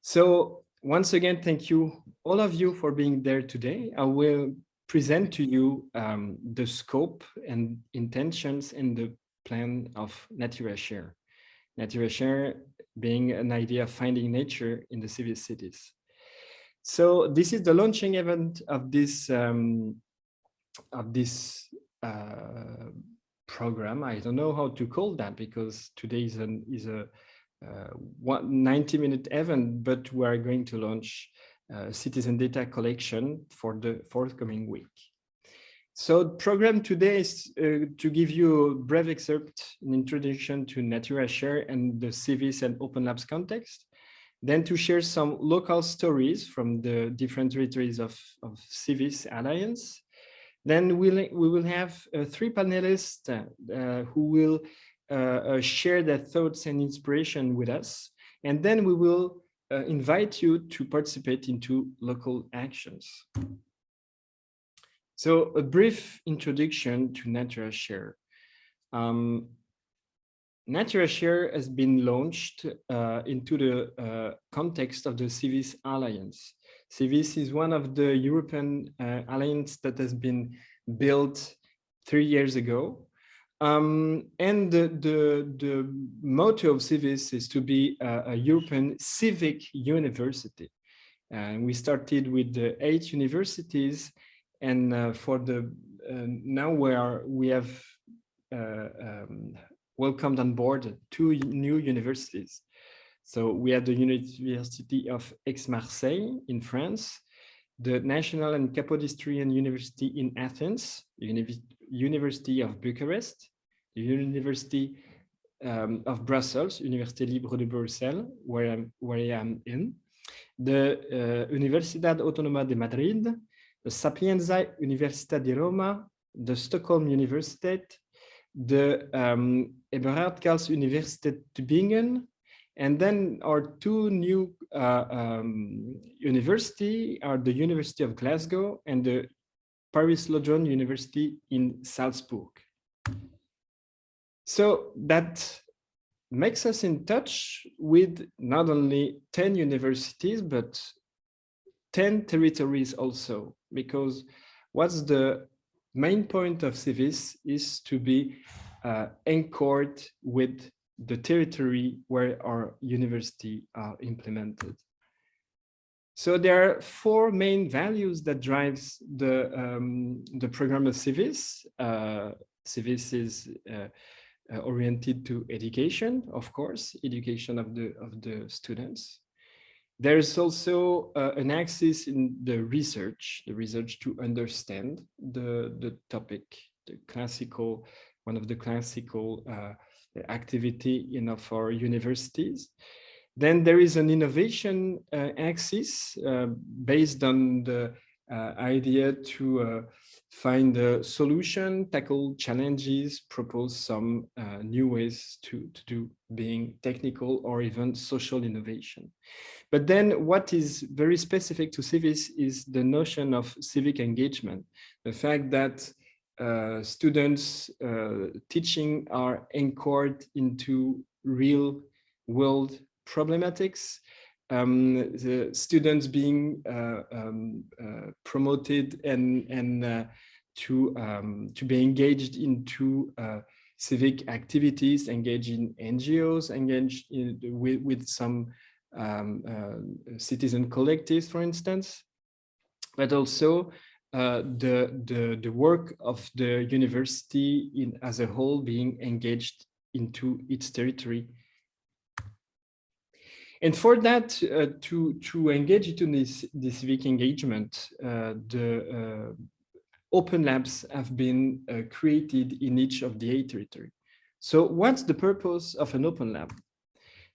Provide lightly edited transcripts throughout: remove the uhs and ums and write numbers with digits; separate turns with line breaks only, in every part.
So once again, thank you, all of you, for being there today. I will present to you the scope and intentions and the plan of NaturaShare. NaturaShare being an idea of finding nature in the CIVIS cities. So this is the launching event of this program. I don't know how to call that because today is a 90-minute event, but we are going to launch citizen data collection for the forthcoming week. So the program today is to give you a brief excerpt, an introduction to NaturaShare and the CIVIS and Open Labs context, then to share some local stories from the different territories of CIVIS Alliance. Then we will have 3 panelists who will share their thoughts and inspiration with us. And then we will invite you to participate into local actions. So a brief introduction to NaturaShare. NaturaShare has been launched into the context of the CIVIS Alliance. CIVIS is one of the European alliance that has been built 3 years ago. And the motto of CIVIS is to be a European civic university. And we started with the 8 universities, and for the now we have welcomed on board 2 new universities. So we have the University of Aix-Marseille in France, the National and Capodistrian University in Athens, the University of Bucharest, the University of Brussels, Université Libre de Bruxelles, where I am in, the Universidad Autónoma de Madrid, the Sapienza Università di Roma, the Stockholm Universitet, the Eberhard Karls Universität Tübingen, and then our 2 new universities are the University of Glasgow and the Paris-Lodron University in Salzburg. So that makes us in touch with not only 10 universities, but 10 territories also, because what's the main point of CIVIS is to be anchored with the territory where our university are implemented. So there are 4 main values that drives the program of CIVIS. CIVIS is oriented to education, of course, education of the students. There's also an axis in the research to understand the topic, one of the classical activity of our universities. Then there is an innovation axis based on the idea to find a solution, tackle challenges, propose some new ways to do being technical or even social innovation. But then what is very specific to CIVIS is the notion of civic engagement, the fact that students teaching are anchored into real world problematics, the students being promoted and to be engaged into civic activities, engaged in NGOs, engaged with some citizen collectives, for instance, but also the work of the university as a whole being engaged into its territory. And for that, to engage into this civic engagement, the open labs have been created in each of the 8 territories. So what's the purpose of an open lab?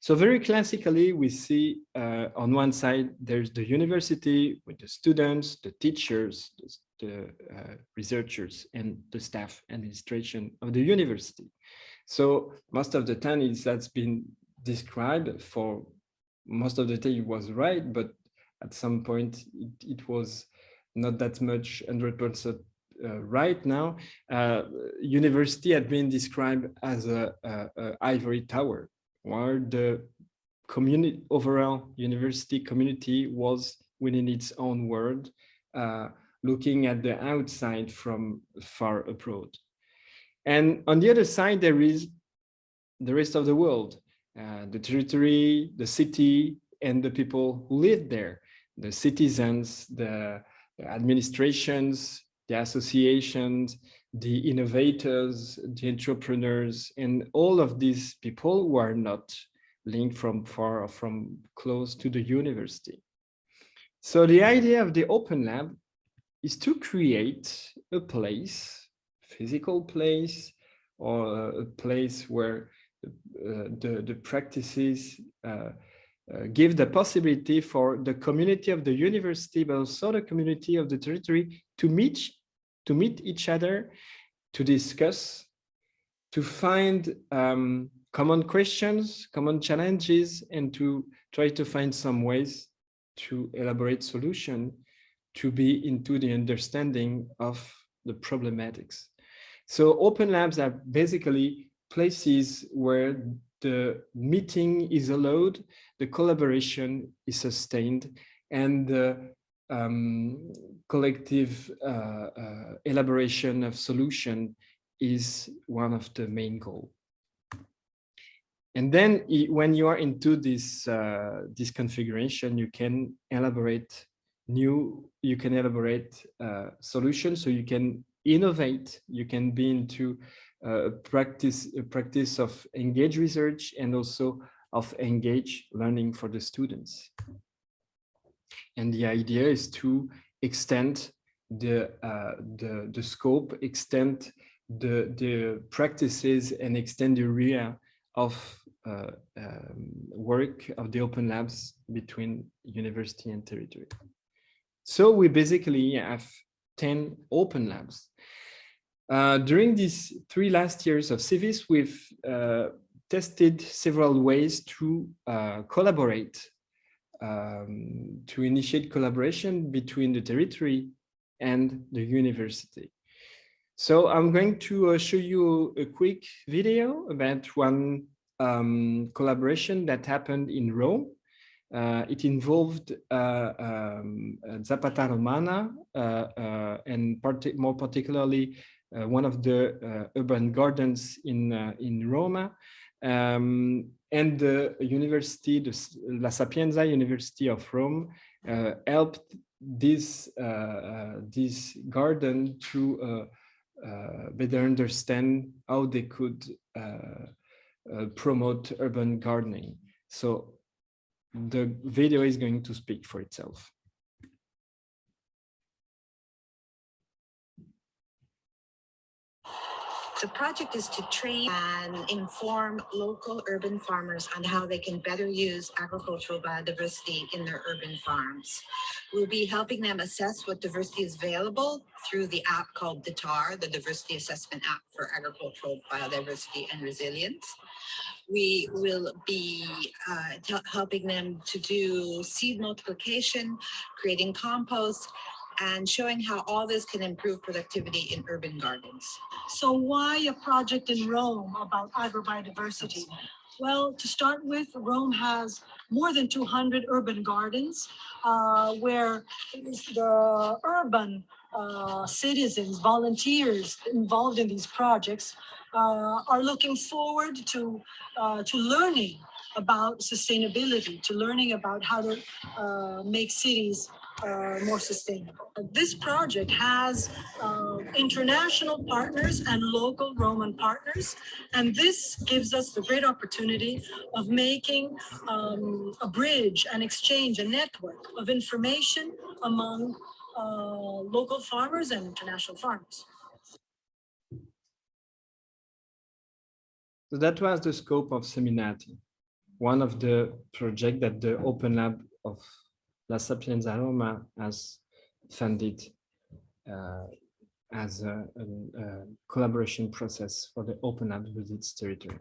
So very classically, we see on one side, there's the university with the students, the teachers, the researchers, and the staff administration of the university. So most of the time that's been described. For most of the time it was right, but at some point it was not that much 100% right now. University had been described as a ivory tower, where the community, overall university community was within its own world, looking at the outside from far abroad. And on the other side, there is the rest of the world, the territory, the city, and the people who live there, the citizens, the administrations, the associations, the innovators, the entrepreneurs, and all of these people who are not linked from far or from close to the university. So the idea of the Open Lab is to create a place, physical place, or a place where the practices give the possibility for the community of the university, but also the community of the territory to meet each other, to discuss, to find common questions, common challenges, and to try to find some ways to elaborate solutions to be into the understanding of the problematics. So open labs are basically places where the meeting is allowed, the collaboration is sustained, and the collective elaboration of solution is one of the main goals. And then when you are into this this configuration, you can elaborate solutions, so you can innovate, you can be into practice of engaged research and also of engaged learning for the students. And the idea is to extend the scope, extend the practices, and extend the area of work of the open labs between university and territory. So we basically have 10 open labs. During these 3 last years of CIVIS, we've tested several ways to collaborate, to initiate collaboration between the territory and the university. So I'm going to show you a quick video about one collaboration that happened in Rome. It involved Zapata Romana and more particularly one of the urban gardens in Roma, and the university, La Sapienza University of Rome, helped this garden to better understand how they could promote urban gardening. So the video is going to speak for itself.
The project is to train and inform local urban farmers on how they can better use agricultural biodiversity in their urban farms. We'll be helping them assess what diversity is available through the app called DITAR, the Diversity Assessment App for Agricultural Biodiversity and Resilience. We will be helping them to do seed multiplication, creating compost, and showing how all this can improve productivity in urban gardens.
So why a project in Rome about agrobiodiversity? Well, to start with, Rome has more than 200 urban gardens where the urban citizens, volunteers involved in these projects are looking forward to learning about sustainability, to learning about how to make cities more sustainable. This project has international partners and local Roman partners, and this gives us the great opportunity of making a bridge, an exchange, a network of information among local farmers and international farmers.
So that was the scope of Seminati, one of the projects that the Open Lab of La Sapienza Roma has funded as a collaboration process for the Open Lab with its territory.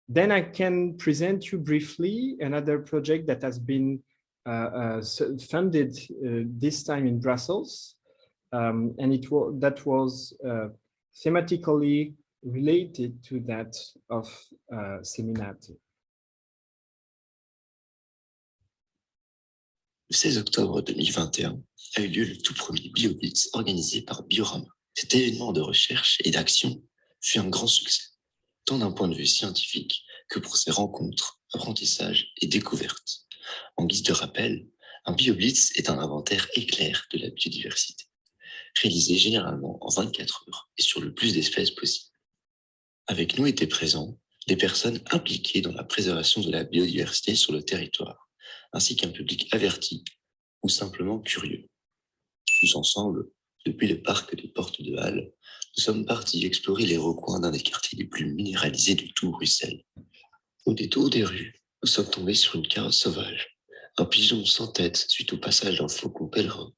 Then I can present you briefly another project that has been funded this time in Brussels, and that was thematically related to that of Seminati.
Le 16 octobre 2021 a eu lieu le tout premier BioBlitz organisé par Biorama. Cet événement de recherche et d'action fut un grand succès, tant d'un point de vue scientifique que pour ses rencontres, apprentissages et découvertes. En guise de rappel, un BioBlitz est un inventaire éclair de la biodiversité, réalisé généralement en 24 heures et sur le plus d'espèces possible. Avec nous étaient présents des personnes impliquées dans la préservation de la biodiversité sur le territoire, ainsi qu'un public averti ou simplement curieux. Tous ensemble, depuis le parc des Portes de Halle, nous sommes partis explorer les recoins d'un des quartiers les plus minéralisés de tout Bruxelles. Au détour des rues, nous sommes tombés sur une carotte sauvage, un pigeon sans tête suite au passage d'un faucon pèlerin,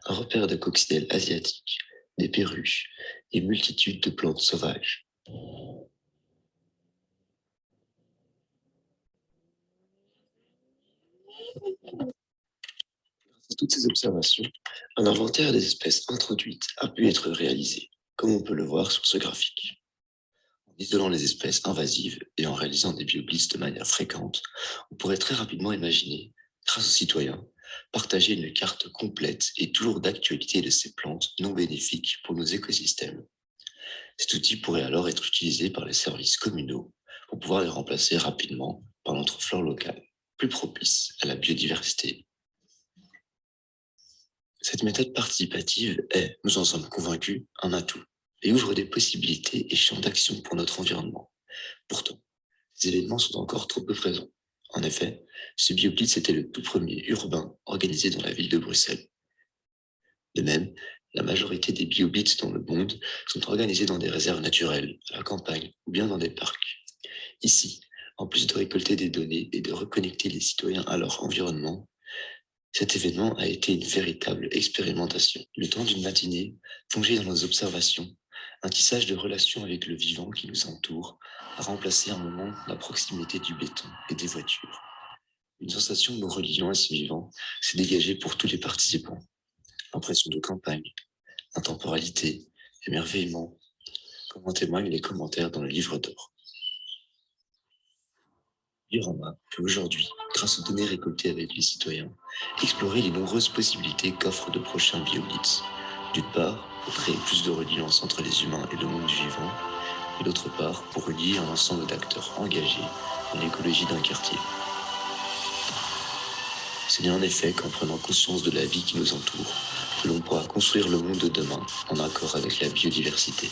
un repère de coccinelles asiatiques, des perruches et multitudes de plantes sauvages. Grâce à toutes ces observations, un inventaire des espèces introduites a pu être réalisé, comme on peut le voir sur ce graphique. En isolant les espèces invasives et en réalisant des bioblitz de manière fréquente, on pourrait très rapidement imaginer, grâce aux citoyens, partager une carte complète et toujours d'actualité de ces plantes non bénéfiques pour nos écosystèmes. Cet outil pourrait alors être utilisé par les services communaux pour pouvoir les remplacer rapidement par notre flore locale, plus propice à la biodiversité. Cette méthode participative est, nous en sommes convaincus, un atout et ouvre des possibilités et champs d'action pour notre environnement. Pourtant, ces événements sont encore trop peu présents. En effet, ce BioBlitz était le tout premier urbain organisé dans la ville de Bruxelles. De même, la majorité des BioBlitz dans le monde sont organisés dans des réserves naturelles, à la campagne ou bien dans des parcs. Ici, en plus de récolter des données et de reconnecter les citoyens à leur environnement, cet événement a été une véritable expérimentation. Le temps d'une matinée, plongé dans nos observations, un tissage de relations avec le vivant qui nous entoure a remplacé un moment la proximité du béton et des voitures. Une sensation nous reliant à ce vivant s'est dégagée pour tous les participants. Impression de campagne, intemporalité, émerveillement, comme en témoignent les commentaires dans le livre d'or. Biorama peut aujourd'hui, grâce aux données récoltées avec les citoyens, explorer les nombreuses possibilités qu'offrent de prochains BioBlitz. D'une part, pour créer plus de reliance entre les humains et le monde du vivant, et d'autre part, pour relier un ensemble d'acteurs engagés dans l'écologie d'un quartier. C'est bien en effet qu'en prenant conscience de la vie qui nous entoure, que l'on pourra construire le monde de demain en accord avec la biodiversité.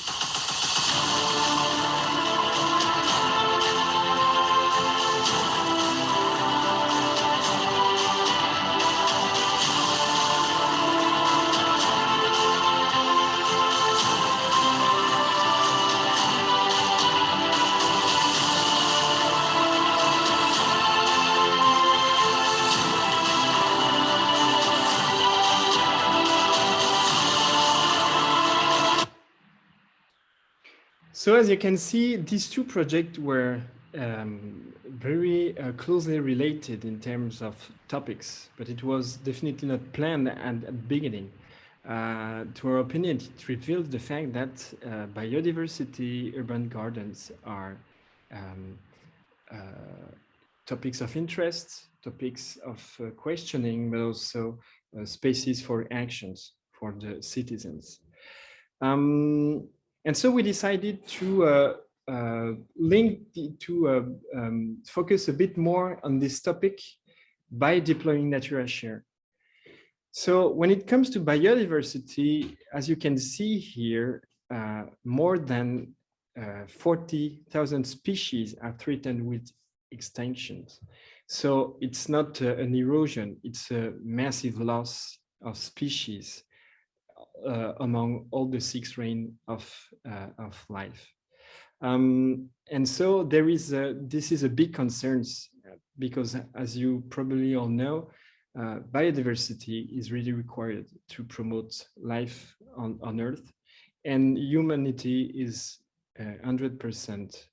So as you can see, these two projects were very closely related in terms of topics, but it was definitely not planned at the beginning. To our opinion, it reveals the fact that biodiversity, urban gardens are topics of interest, topics of questioning, but also spaces for actions for the citizens. And so we decided to focus a bit more on this topic by deploying NaturaShare. So when it comes to biodiversity, as you can see here, more than 40,000 species are threatened with extinctions. So it's not an erosion, it's a massive loss of species among all the six reigns of life. And so this is a big concern because, as you probably all know, biodiversity is really required to promote life on Earth, and humanity is 100%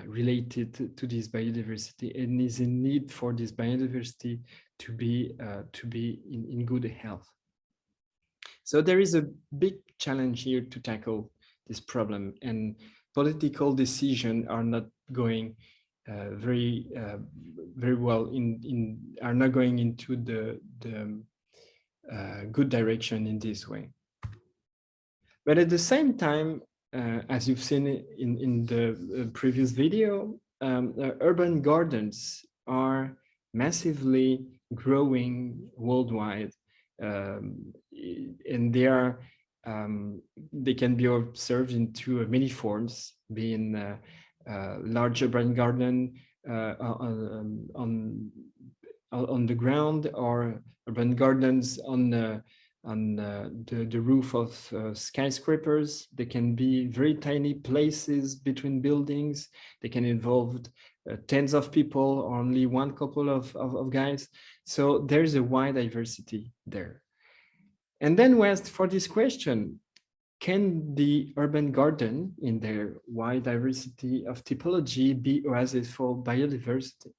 related to this biodiversity and is in need for this biodiversity to be in good health. So there is a big challenge here to tackle this problem, and political decisions are not going very very well are not going into the good direction in this way. But at the same time, as you've seen in the previous video, urban gardens are massively growing worldwide, and they can be observed into many forms, being large urban garden on the ground, or urban gardens on the roof of skyscrapers. They can be very tiny places between buildings. They can involve tens of people, or only one couple of guys. So there's a wide diversity there. And then we asked for this question: can the urban garden, in their wide diversity of typology, be oasis for biodiversity?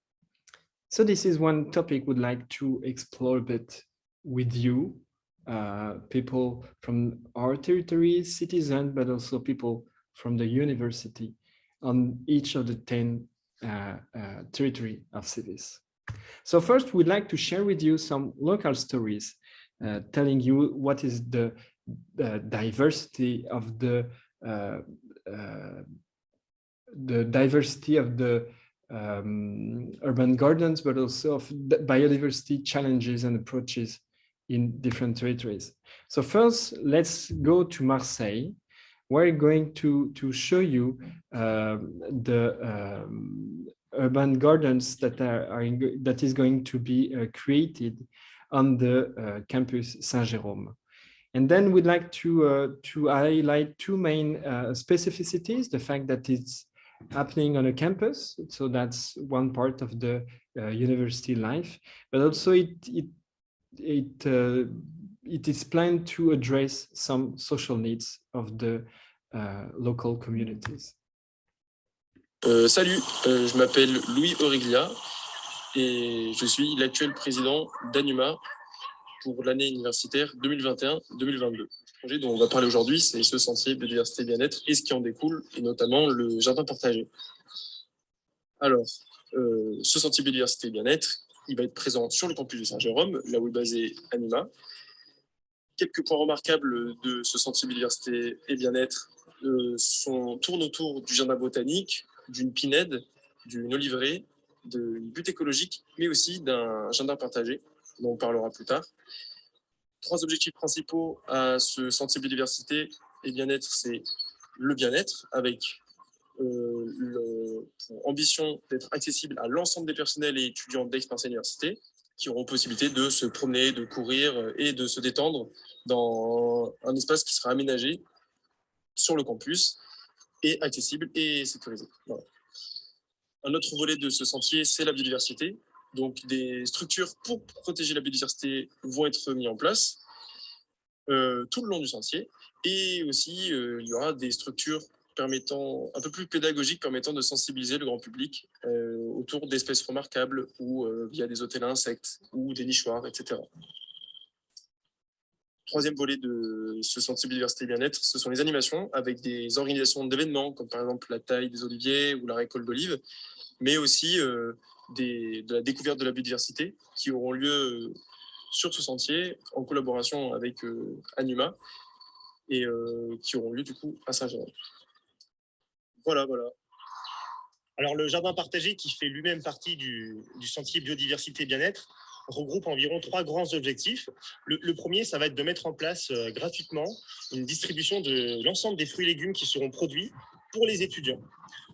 So this is one topic we'd like to explore a bit with you, people from our territory, citizens, but also people from the university on each of the 10 territory of CIVIS. So first, we'd like to share with you some local stories, telling you what is the diversity of the diversity of the urban gardens, but also of the biodiversity challenges and approaches in different territories. So first, let's go to Marseille. We're going to show you the urban gardens that is going to be created on the campus Saint-Jérôme. And then we'd like to highlight two main specificities: the fact that it's happening on a campus, so that's one part of the university life, but also it is planned to address some social needs of the local communities.
Salut, je m'appelle Louis Auriglia et je suis l'actuel président d'Anuma pour l'année universitaire 2021-2022. Le projet dont on va parler aujourd'hui, c'est ce sentier biodiversité bien-être et ce qui en découle, et notamment le jardin partagé. Alors, ce sentier biodiversité bien-être, il va être présent sur le campus de Saint-Jérôme, là où est basé Anima. Quelques points remarquables de ce sentier biodiversité et bien-être tournent autour du jardin botanique, d'une pinède, d'une oliveraie, d'une butte écologique, mais aussi d'un jardin partagé, dont on parlera plus tard. 3 objectifs principaux à ce sentier biodiversité et bien-être, c'est le bien-être, avec pour ambition d'être accessible à l'ensemble des personnels et étudiants d'Aix-Marseille Université, qui auront possibilité de se promener, de courir et de se détendre dans un espace qui sera aménagé sur le campus et accessible et sécurisé. Voilà. Un autre volet de ce sentier, c'est la biodiversité. Donc, des structures pour protéger la biodiversité vont être mises en place tout le long du sentier. Et aussi, il y aura des structures permettant, un peu plus pédagogiques, permettant de sensibiliser le grand public autour d'espèces remarquables ou via des hôtels à insectes ou des nichoirs, etc. Troisième volet de ce sentier biodiversité bien-être, ce sont les animations avec des organisations d'événements, comme par exemple la taille des oliviers ou la récolte d'olives, mais aussi de la découverte de la biodiversité qui auront lieu sur ce sentier en collaboration avec Anima et qui auront lieu du coup à Saint-Jérôme. Voilà.
Alors le jardin partagé, qui fait lui-même partie du sentier biodiversité bien-être, regroupe environ 3 grands objectifs. Le premier, ça va être de mettre en place gratuitement une distribution de l'ensemble des fruits et légumes qui seront produits pour les étudiants.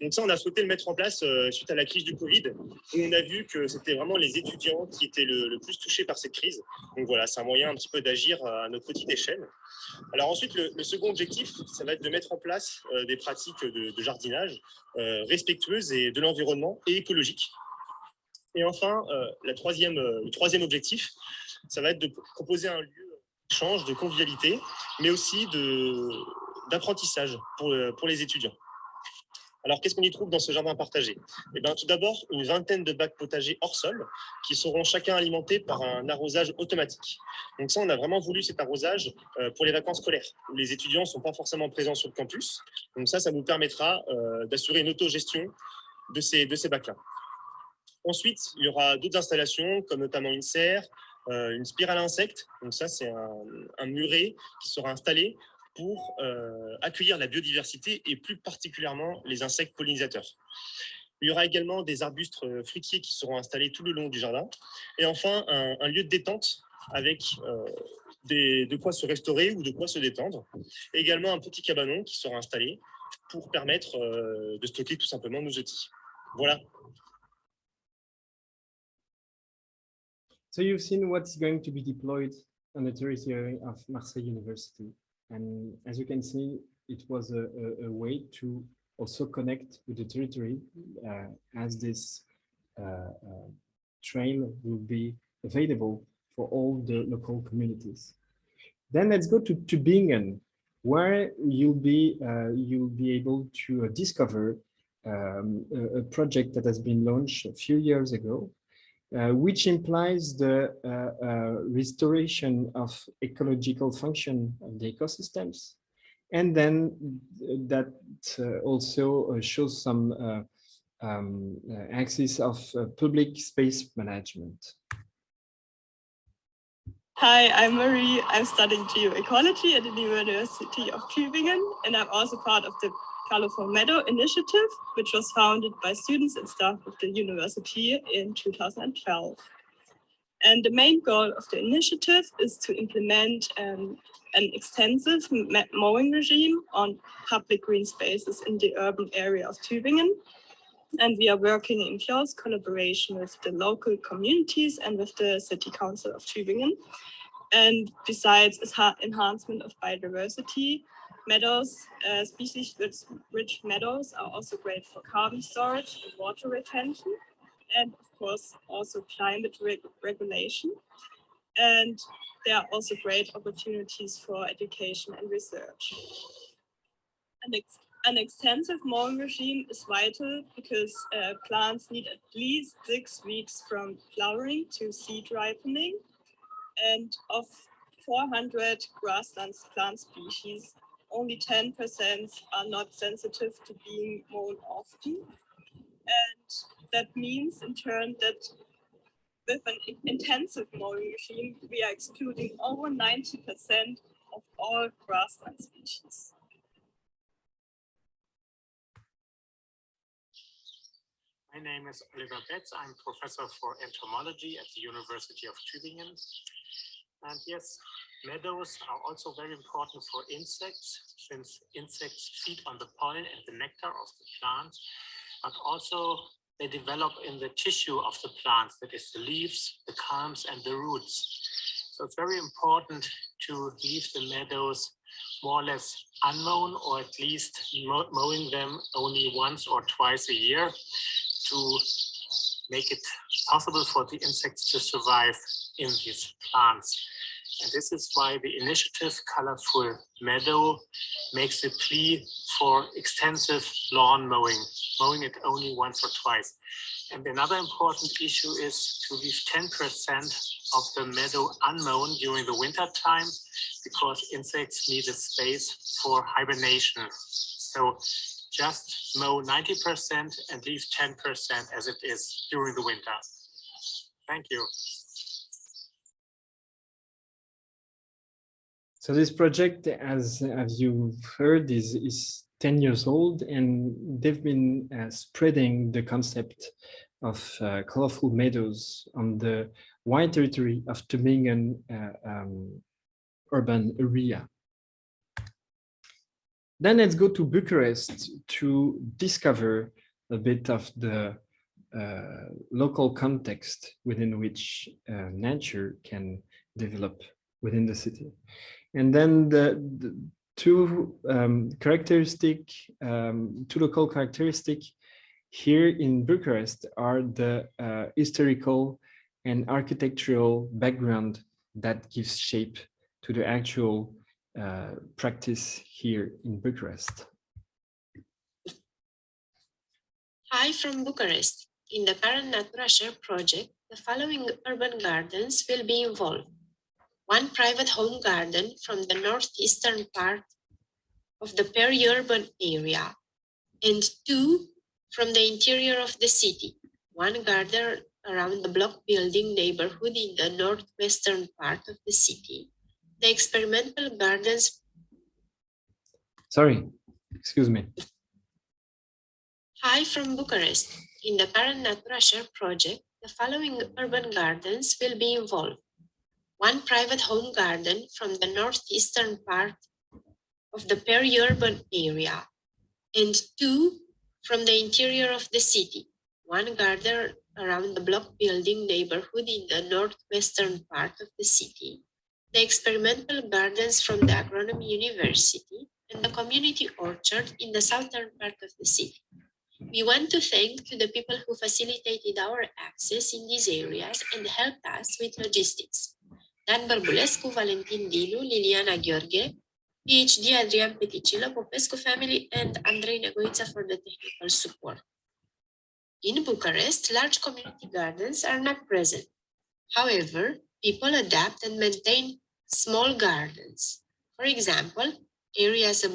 Donc ça, on a souhaité le mettre en place suite à la crise du Covid, où on a vu que c'était vraiment les étudiants qui étaient le plus touchés par cette crise. Donc voilà, c'est un moyen un petit peu d'agir à notre petite échelle. Alors ensuite, le second objectif, ça va être de mettre en place des pratiques de jardinage respectueuses de l'environnement et écologiques. Et enfin, le troisième objectif, ça va être de proposer un lieu d'échange, de convivialité, mais aussi d'apprentissage pour les étudiants. Alors, qu'est-ce qu'on y trouve dans ce jardin partagé? Eh bien, tout d'abord, une vingtaine de bacs potagers hors sol qui seront chacun alimentés par un arrosage automatique. Donc ça, on a vraiment voulu cet arrosage pour les vacances scolaires, où les étudiants ne sont pas forcément présents sur le campus. Donc ça nous permettra d'assurer une autogestion de ces bacs-là. Ensuite, il y aura d'autres installations, comme notamment une serre, une spirale à insectes. Donc ça, c'est un muret qui sera installé pour accueillir la biodiversité et plus particulièrement les insectes pollinisateurs. Il y aura également des arbustes fruitiers qui seront installés tout le long du jardin. Et enfin, un lieu de détente avec de quoi se restaurer ou de quoi se détendre. Et également un petit cabanon qui sera installé pour permettre de stocker tout simplement nos outils. Voilà.
So you've seen what's going to be deployed on the territory of Marseille University. And as you can see, it was a way to also connect with the territory as this trail will be available for all the local communities. Then let's go to Tübingen, where you'll be able to discover a project that has been launched a few years ago, which implies the restoration of ecological function of the ecosystems. And then that also shows some axis of public space management.
Hi, I'm Marie. I'm studying geoecology at the University of Tübingen, and I'm also part of the Colorful Meadow initiative, which was founded by students and staff of the university in 2012. And the main goal of the initiative is to implement an extensive mowing regime on public green spaces in the urban area of Tübingen. And we are working in close collaboration with the local communities and with the City Council of Tübingen. And besides enhancement of biodiversity, meadows, species-rich meadows are also great for carbon storage and water retention, and of course also climate regulation. And there are also great opportunities for education and research. An extensive mowing regime is vital because plants need at least 6 weeks from flowering to seed ripening. And of 400 grassland plant species, only 10% are not sensitive to being mown often. And that means in turn that with an intensive mowing regime, we are excluding over 90% of all grassland species.
My name is Oliver Betz. I'm professor for entomology at the University of Tübingen. And yes, meadows are also very important for insects, since insects feed on the pollen and the nectar of the plants, but also they develop in the tissue of the plants, that is the leaves, the culms, and the roots. So it's very important to leave the meadows more or less unmown, or at least mowing them only once or twice a year to make it possible for the insects to survive in these plants. And this is why the initiative Colorful Meadow makes a plea for extensive lawn mowing it only once or twice. And another important issue is to leave 10% of the meadow unmown during the winter time, because insects need a space for hibernation. So just mow 90% and leave 10% as it is during the winter. Thank you.
So this project, as you've heard, is 10 years old, and they've been spreading the concept of colorful meadows on the wide territory of Tübingen urban area. Then let's go to Bucharest to discover a bit of the local context within which nature can develop within the city. And then the two local characteristics here in Bucharest are the historical and architectural background that gives shape to the actual practice here in Bucharest.
Hi from Bucharest. In the current NaturaShare project, the following urban gardens will be involved. One private home garden from the northeastern part of the peri-urban area, and 2 from the interior of the city, one garden around the block building neighborhood in the northwestern part of the city. The experimental gardens.
Sorry, excuse me.
Hi from Bucharest. In the current NaturaShare project, the following urban gardens will be involved. One private home garden from the northeastern part of the peri-urban area, and two from the interior of the city. One garden around the block building neighborhood in the northwestern part of the city, the experimental gardens from the Agronomy University, and the community orchard in the southern part of the city. We want to thank to the people who facilitated our access in these areas and helped us with logistics. Dan Bărbulescu, Valentin Dinu, Liliana Gheorghe, PhD Adrian Peticilă, Popescu family, and Andrei Negoița for the technical support. In Bucharest, large community gardens are not present. However, people adapt and maintain small gardens. For example, areas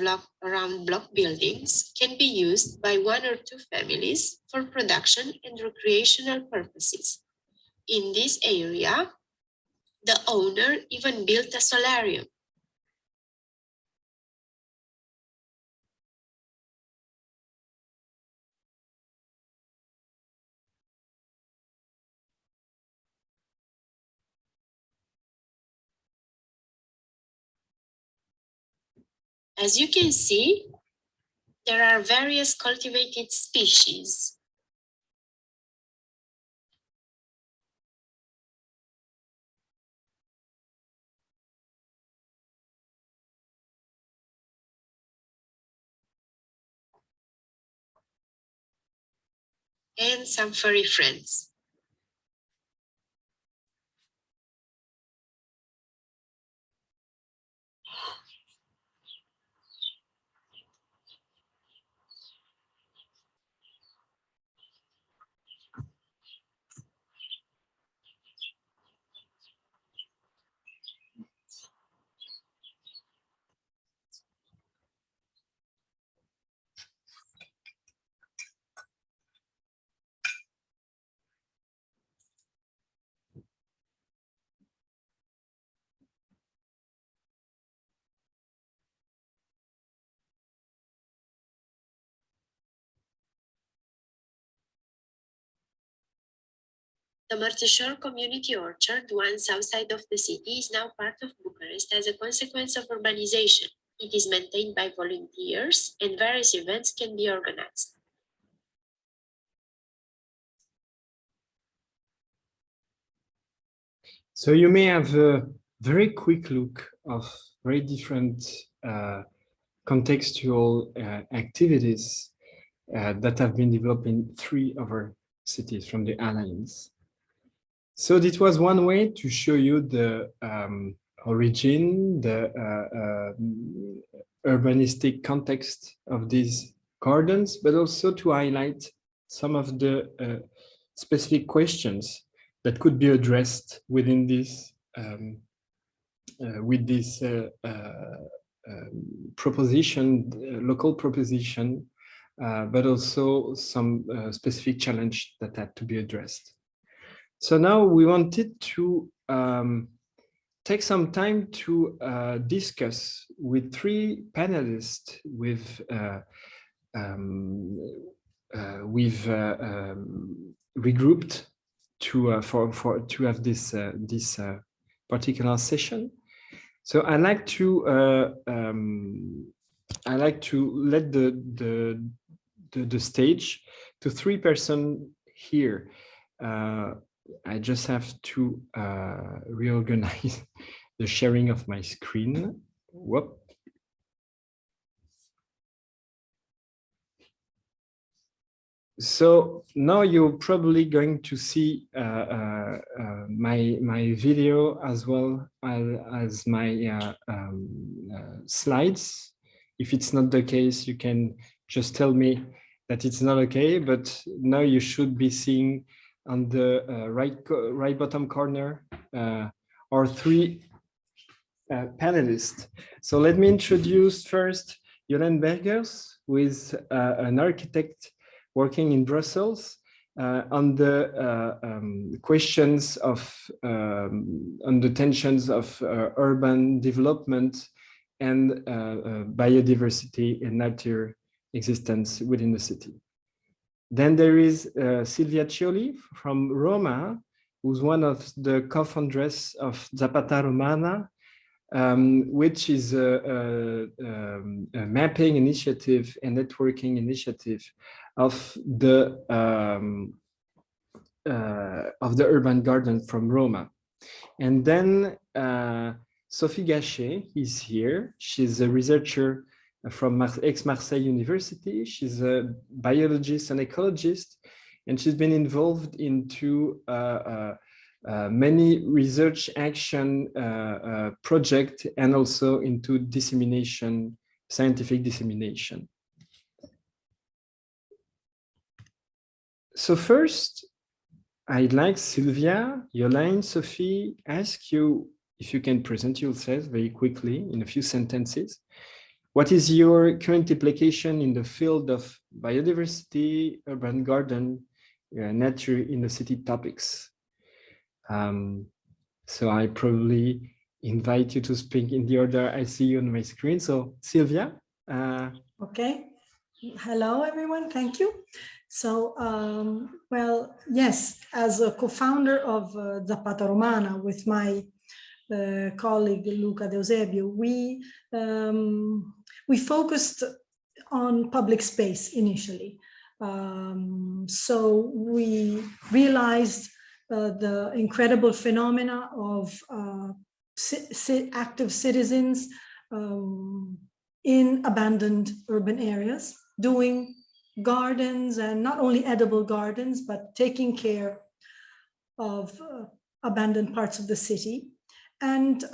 around block buildings can be used by one or two families for production and recreational purposes. In this area, the owner even built a solarium. As you can see, there are various cultivated species. And some furry friends. The Mărțișor Community Orchard, once outside of the city, is now part of Bucharest as a consequence of urbanization. It is maintained by volunteers and various events can be organized.
So you may have a very quick look of very different contextual activities that have been developed in 3 other cities from the Alliance. So this was one way to show you the origin, the urbanistic context of these gardens, but also to highlight some of the specific questions that could be addressed within this with this proposition, local proposition, but also some specific challenge that had to be addressed. So now we wanted to take some time to discuss with 3 panelists we've regrouped to have this particular session. So I like to let the stage to 3 persons here. I just have to reorganize the sharing of my screen. Whoop. So now you're probably going to see my video as well as my slides. If it's not the case, you can just tell me that it's not okay, but now you should be seeing on the right bottom corner our 3 panelists. So let me introduce first Jolijn Bergers, who is an architect working in Brussels on the questions of on the tensions of urban development and biodiversity and nature existence within the city. Then there is Silvia Cioli from Roma, who's one of the co-founders of Zapata Romana, which is a mapping initiative and networking initiative of the urban garden from Roma. And then Sophie Gachet is here. She's a researcher from Aix-Marseille University. She's a biologist and ecologist, and she's been involved into many research action projects and also into dissemination, scientific dissemination. So first, I'd like Sylvia, Jolijn, Sophie, ask you if you can present yourself very quickly in a few sentences. What is your current application in the field of biodiversity, urban garden, nature in the city topics? So I probably invite you to speak in the order I see you on my screen. So Sylvia.
Okay. Hello, everyone. Thank you. So, well, yes, as a co-founder of Zapata Romana with my colleague Luca De Eusebio, we focused on public space initially. So we realized the incredible phenomena of active citizens in abandoned urban areas, doing gardens, and not only edible gardens, but taking care of abandoned parts of the city. And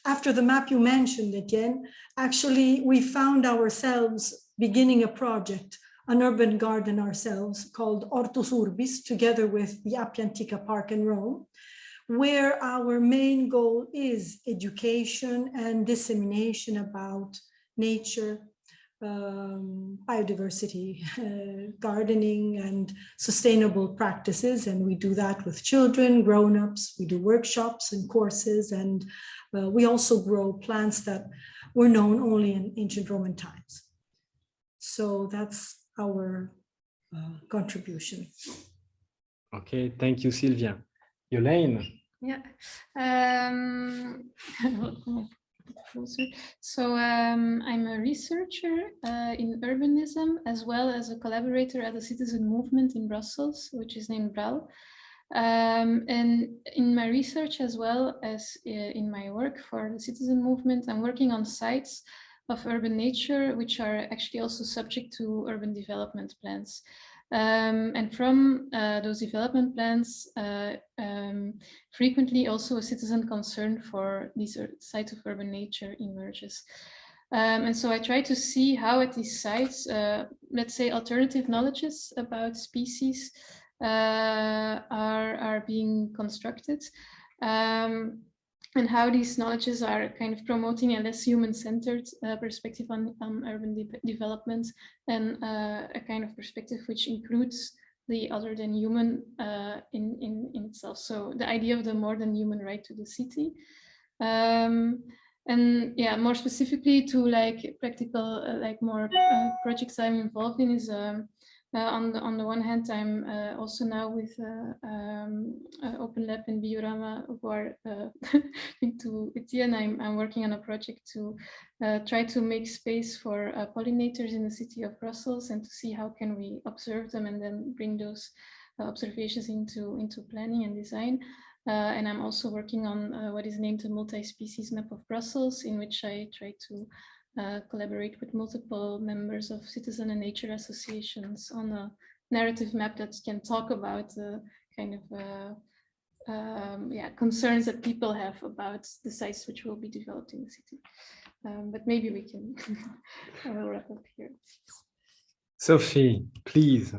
after the map you mentioned, Etienne, actually we found ourselves beginning a project, an urban garden ourselves, called Hortus Urbis, together with the Appia Antica Park in Rome, where our main goal is education and dissemination about nature, biodiversity, gardening, and sustainable practices. And we do that with children, grown-ups. We do workshops and courses, and we also grow plants that were known only in ancient Roman times. So that's our contribution.
Okay, thank you, Sylvia. Jolijn.
Yeah. So I'm a researcher in urbanism, as well as a collaborator at a citizen movement in Brussels, which is named BRAL. And in my research, as well as in my work for the citizen movement, I'm working on sites of urban nature, which are actually also subject to urban development plans. And from those development plans, frequently also a citizen concern for these sites of urban nature emerges. And so I try to see how at these sites, let's say alternative knowledges about species are being constructed. And how these knowledges are kind of promoting a less human-centered perspective on urban development, and a kind of perspective which includes the other than human in itself. So the idea of the more than human right to the city. And yeah, more specifically to like practical, like more projects I'm involved in is on the one hand, I'm also now with Open Lab and Biorama, who are into Etienne. I'm working on a project to try to make space for pollinators in the city of Brussels, and to see how can we observe them and then bring those observations into planning and design. And I'm also working on what is named a multi-species map of Brussels, in which I try to collaborate with multiple members of citizen and nature associations on a narrative map that can talk about the kind of concerns that people have about the sites which will be developed in the city. But maybe we can wrap up here.
Sophie, please.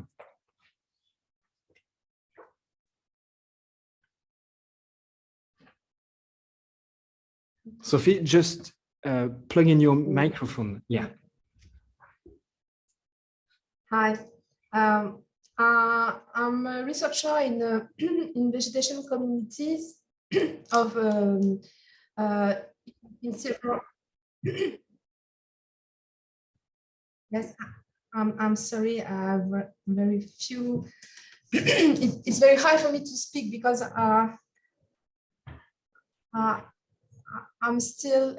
Sophie, just plug in your microphone. Yeah.
Hi. I'm a researcher in in vegetation communities of in several. Yes, I'm sorry. I have very few. It's very hard for me to speak because I'm still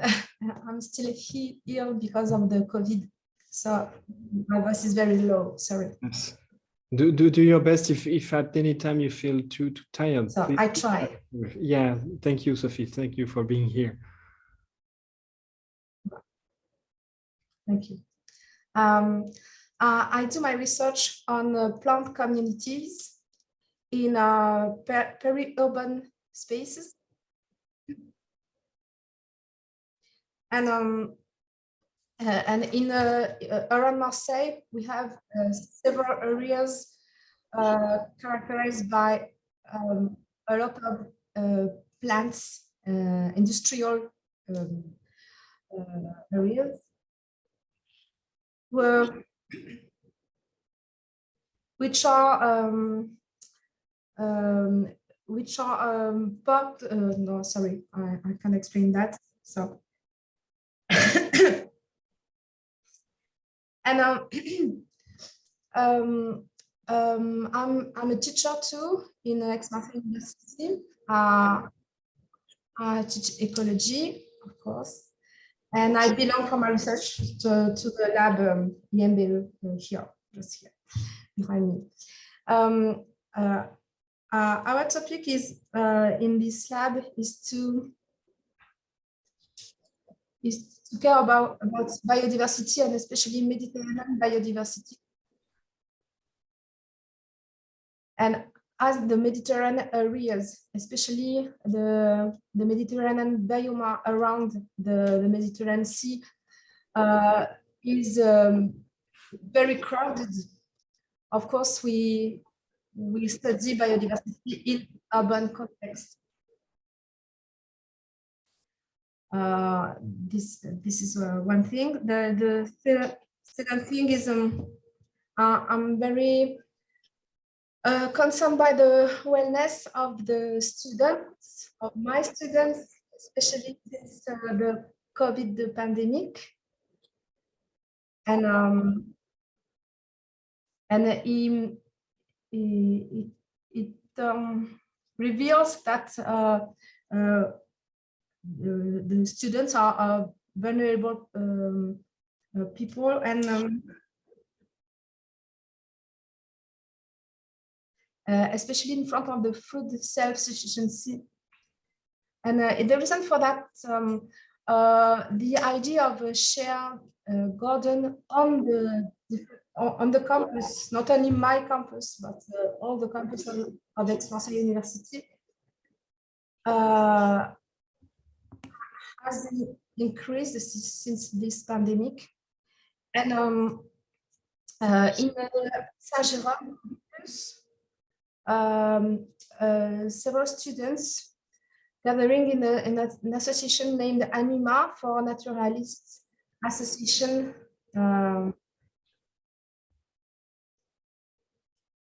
ill because of the COVID. So my voice is very low. Sorry.
Yes. Do your best if at any time you feel too tired.
So
please.
I try.
Yeah, thank you, Sophie. Thank you for being here.
Thank you. I do my research on plant communities in peri-urban spaces. And in around Marseille, we have several areas characterized by a lot of plants, industrial areas, which are part. No, sorry, I can't explain that. So. And I'm a teacher too in Aix-Marseille University. I teach ecology, of course, and I belong for my research to the lab ENG here, just here behind me. Our topic is in this lab is to care about biodiversity, and especially Mediterranean biodiversity. And as the Mediterranean areas, especially the Mediterranean biome around the Mediterranean Sea, is very crowded. Of course, we study biodiversity in urban context. This is one thing. The second thing is I'm very concerned by the wellness of the students, of my students, especially since the COVID pandemic, and it reveals that the students are vulnerable people, and especially in front of the food self-sufficiency. And the reason for that, the idea of a shared garden on the campus, not only my campus, but all the campus of Aix-Marseille University, has increased since this pandemic. And in Saint-Jérôme, several students gathering in an association named Anima for Naturalists Association.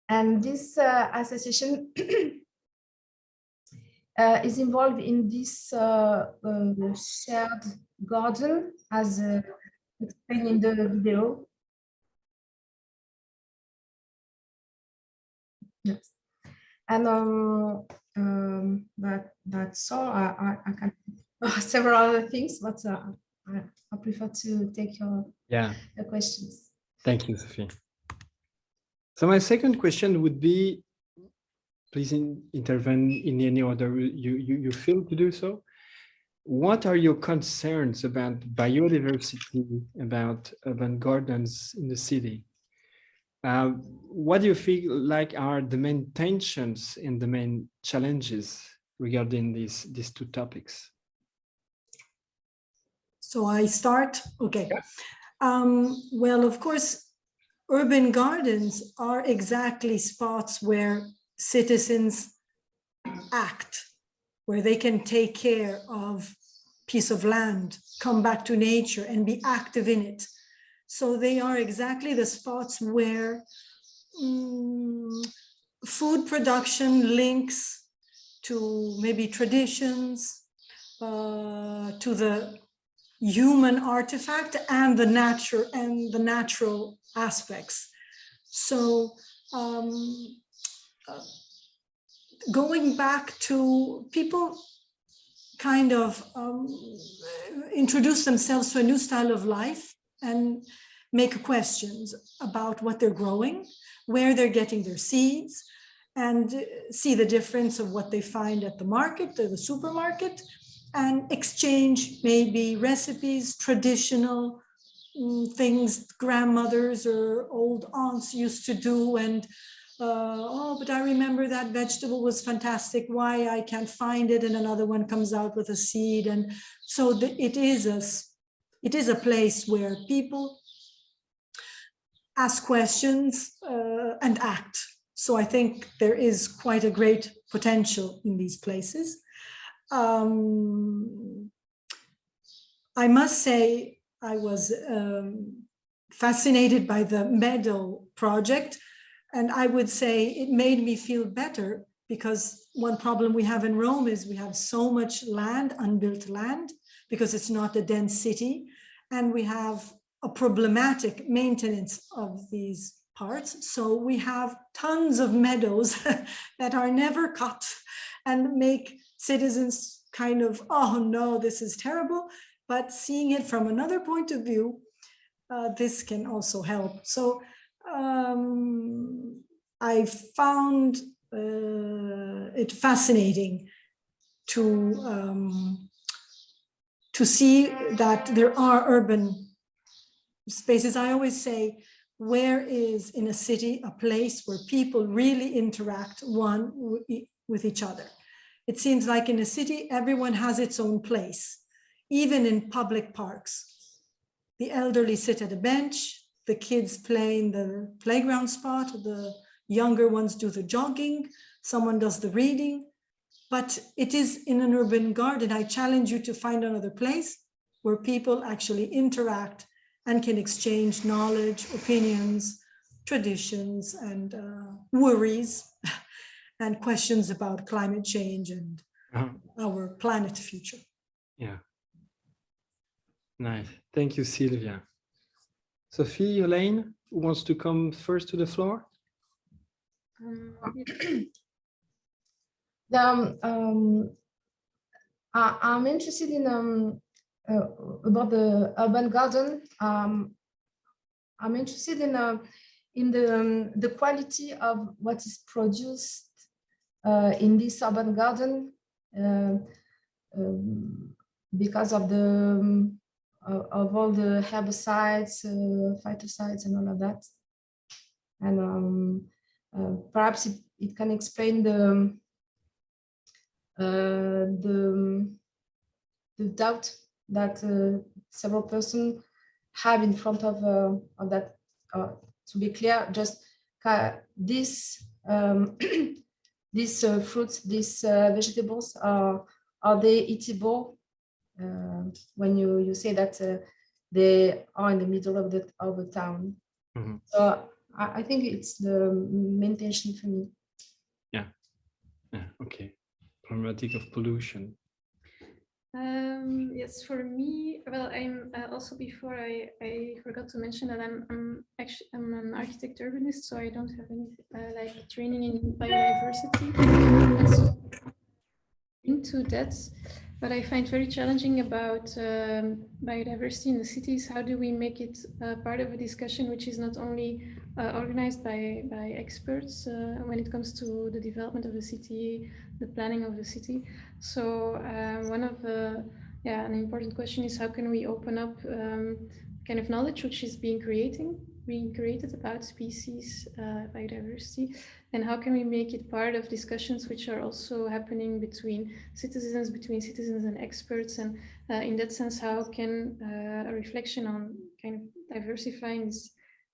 And this association is involved in this shared garden, as explained in the video. Yes, and that's all. I can several other things, but I prefer to take your questions.
Thank you, Sophie. So my second question would be, please intervene in any order you feel to do so. What are your concerns about biodiversity, about urban gardens in the city? What do you feel like are the main tensions and the main challenges regarding these two topics?
So I start, okay. Well, of course, urban gardens are exactly spots where citizens act, where they can take care of piece of land, come back to nature and be active in it. So they are exactly the spots where food production links to maybe traditions, to the human artifact and the natural aspects. So going back to people kind of introduce themselves to a new style of life and make questions about what they're growing, where they're getting their seeds, and see the difference of what they find at the market or the supermarket, and exchange maybe recipes, traditional things grandmothers or old aunts used to do, and oh, but I remember that vegetable was fantastic, why I can't find it, and another one comes out with a seed. And so it is a place where people ask questions and act. So I think there is quite a great potential in these places. I must say I was fascinated by the meadow project, and I would say it made me feel better, because one problem we have in Rome is we have so much land, unbuilt land, because it's not a dense city, and we have a problematic maintenance of these parts. So we have tons of meadows that are never cut and make citizens kind of, oh no, this is terrible. But seeing it from another point of view, this can also help. So I found it fascinating to see that there are urban spaces. I always say, where is in a city a place where people really interact one with each other? It seems like in a city, everyone has its own place, even in public parks. The elderly sit at a bench, the kids play in the playground spot, the younger ones do the jogging, someone does the reading. But it is in an urban garden. I challenge you to find another place where people actually interact and can exchange knowledge, opinions, traditions, and worries and questions about climate change and our planet future.
Yeah. Nice. Thank you, Sylvia. Sophie, Elaine, who wants to come first to the floor?
I'm interested in about the urban garden. I'm interested in the quality of what is produced in this urban garden because of the of all the herbicides, phytocides, and all of that. And perhaps it can explain the doubt that several persons have in front of that. To be clear, just this these fruits, these vegetables, are they eatable? When you say that they are in the middle of the town. Mm-hmm. So I think it's the main tension for me.
Yeah. Yeah. Okay. Problematic of pollution.
Yes, for me, well, I'm also, before I forgot to mention that I'm an architect urbanist, so I don't have any like training in biodiversity. And so into that, what I find very challenging about biodiversity in the cities, how do we make it part of a discussion which is not only organized by experts when it comes to the development of the city, the planning of the city. So one of the, an important question is, how can we open up kind of knowledge which is being created about species, biodiversity, and how can we make it part of discussions which are also happening between citizens and experts, and in that sense, how can a reflection on kind of diversifying these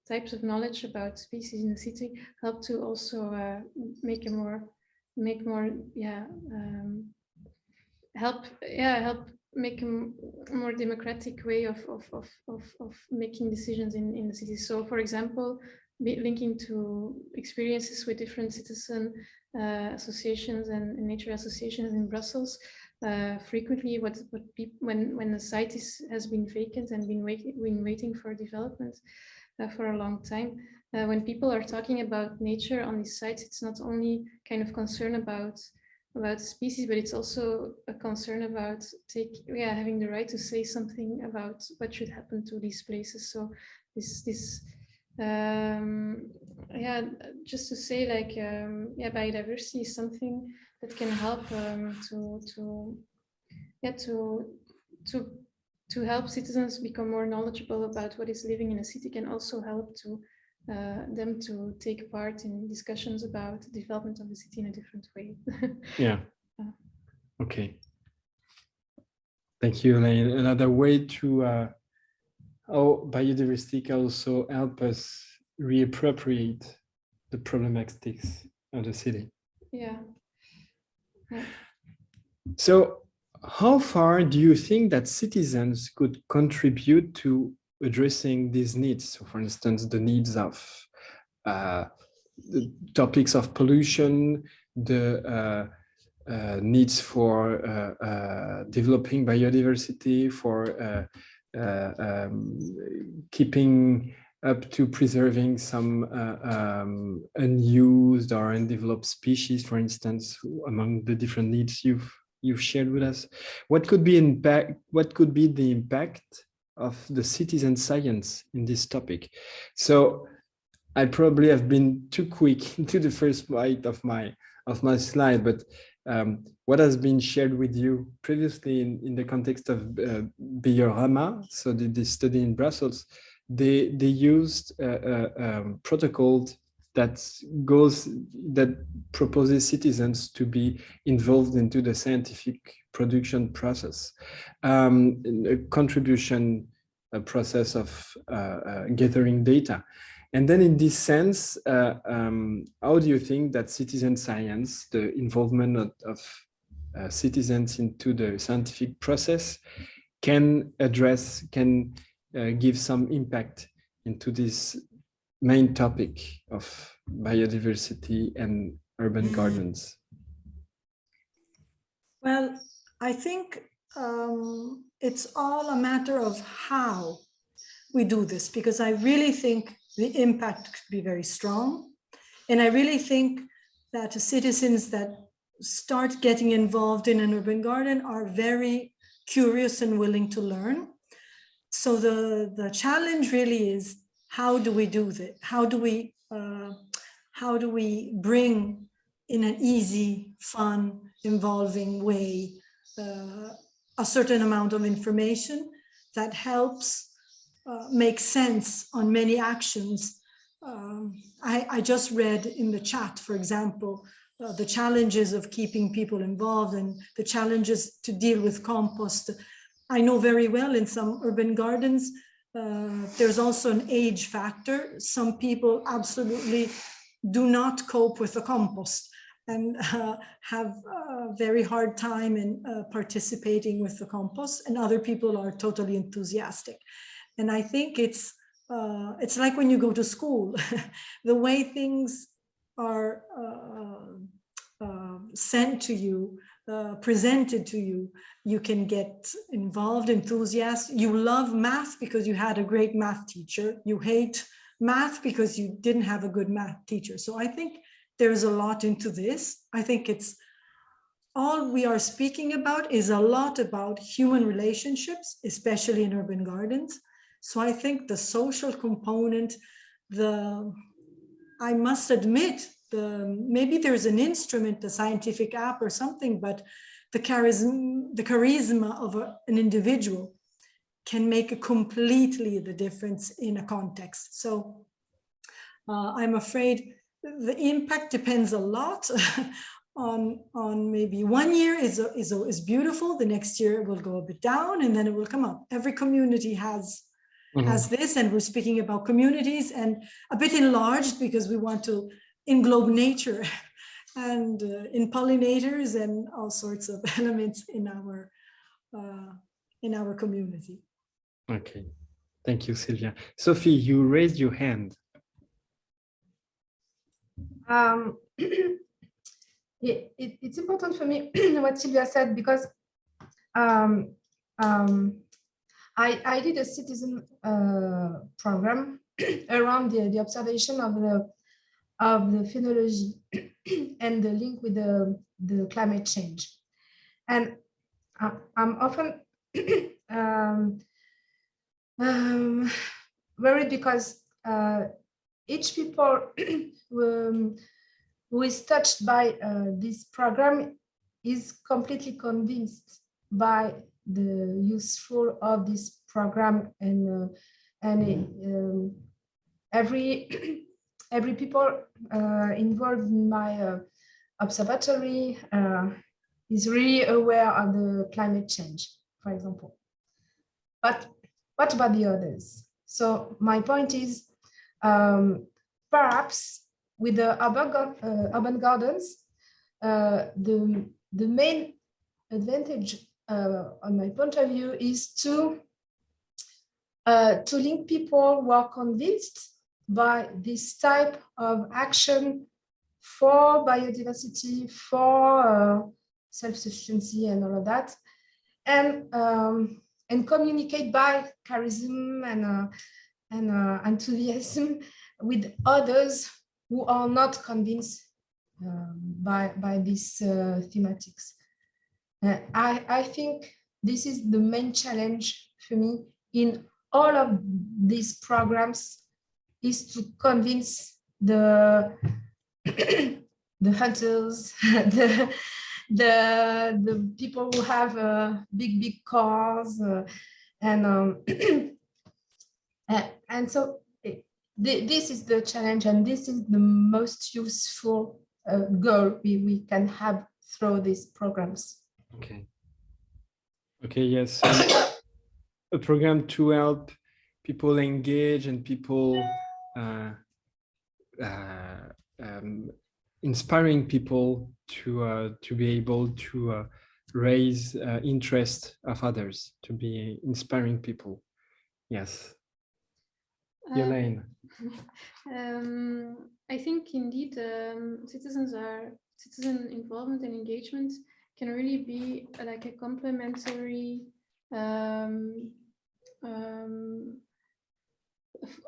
types of knowledge about species in the city help to also help make a more democratic way of making decisions in the city. So, for example, linking to experiences with different citizen associations and nature associations in Brussels. Frequently, when the site has been vacant and been waiting for development for a long time, when people are talking about nature on these sites, it's not only kind of concern about species, but it's also a concern about having the right to say something about what should happen to these places. So just to say, like, biodiversity is something that can help to help citizens become more knowledgeable about what is living in a city, can also help to them to take part in discussions about the development of the city in a different way.
Yeah. Okay. Thank you, Elaine. Another way to how biodiversity can also help us reappropriate the problematics of the city.
Yeah.
So how far do you think that citizens could contribute to addressing these needs? So for instance, the needs of the topics of pollution, the needs for developing biodiversity, for keeping up to preserving some unused or undeveloped species, for instance, among the different needs you've shared with us. What could be the impact of the citizen science in this topic? So I probably have been too quick into the first slide of my slide, but what has been shared with you previously in the context of Biorama, so the study in Brussels, they used a protocol that proposes citizens to be involved into the scientific production process, a contribution process of gathering data. And then in this sense, how do you think that citizen science, the involvement of citizens into the scientific process, can give some impact into this main topic of biodiversity and urban gardens?
Well, I think it's all a matter of how we do this, because I really think the impact could be very strong. And I really think that the citizens that start getting involved in an urban garden are very curious and willing to learn. So the challenge really is, how do we do that? How do we bring in an easy, fun, involving way a certain amount of information that helps make sense on many actions. I just read in the chat, for example, the challenges of keeping people involved and the challenges to deal with compost. I know very well in some urban gardens, there's also an age factor. Some people absolutely do not cope with the compost and have a very hard time in participating with the compost, and other people are totally enthusiastic. And I think it's like when you go to school, the way things are sent to you, presented to you, you can get involved, enthusiastic. You love math because you had a great math teacher. You hate math because you didn't have a good math teacher. So I think there's a lot into this. I think it's all we are speaking about is a lot about human relationships, especially in urban gardens. So I think the social component, I must admit, maybe there's an instrument, a scientific app or something, but the charisma of an individual can make completely the difference in a context. So I'm afraid the impact depends a lot on maybe 1 year is beautiful, the next year it will go a bit down, and then it will come up. Every community has this, and we're speaking about communities and a bit enlarged because we want to englobe nature and in pollinators and all sorts of elements in our community.
Okay, thank you, Sylvia. Sophie, you raised your hand.
It's important for me what Sylvia said, because I did a citizen program around the observation of the phenology and the link with the climate change. And I'm often worried because each people who is touched by this program is completely convinced by the useful of this program, and every people involved in my observatory is really aware of the climate change, for example. But what about the others? So my point is, perhaps with the urban gardens, the main advantage, on my point of view, is to link people who are convinced by this type of action for biodiversity, for self-sufficiency and all of that, and communicate by charism and enthusiasm with others who are not convinced by these thematics. I think this is the main challenge for me in all of these programs, is to convince the hunters, the people who have big cars, and so this is the challenge, and this is the most useful goal we can have through these programs.
Okay. Okay, yes. A program to help people engage and people inspiring people to be able to raise interest of others, to be inspiring people. Yes. Elaine.
I think indeed citizen involvement and engagement can really be like a complementary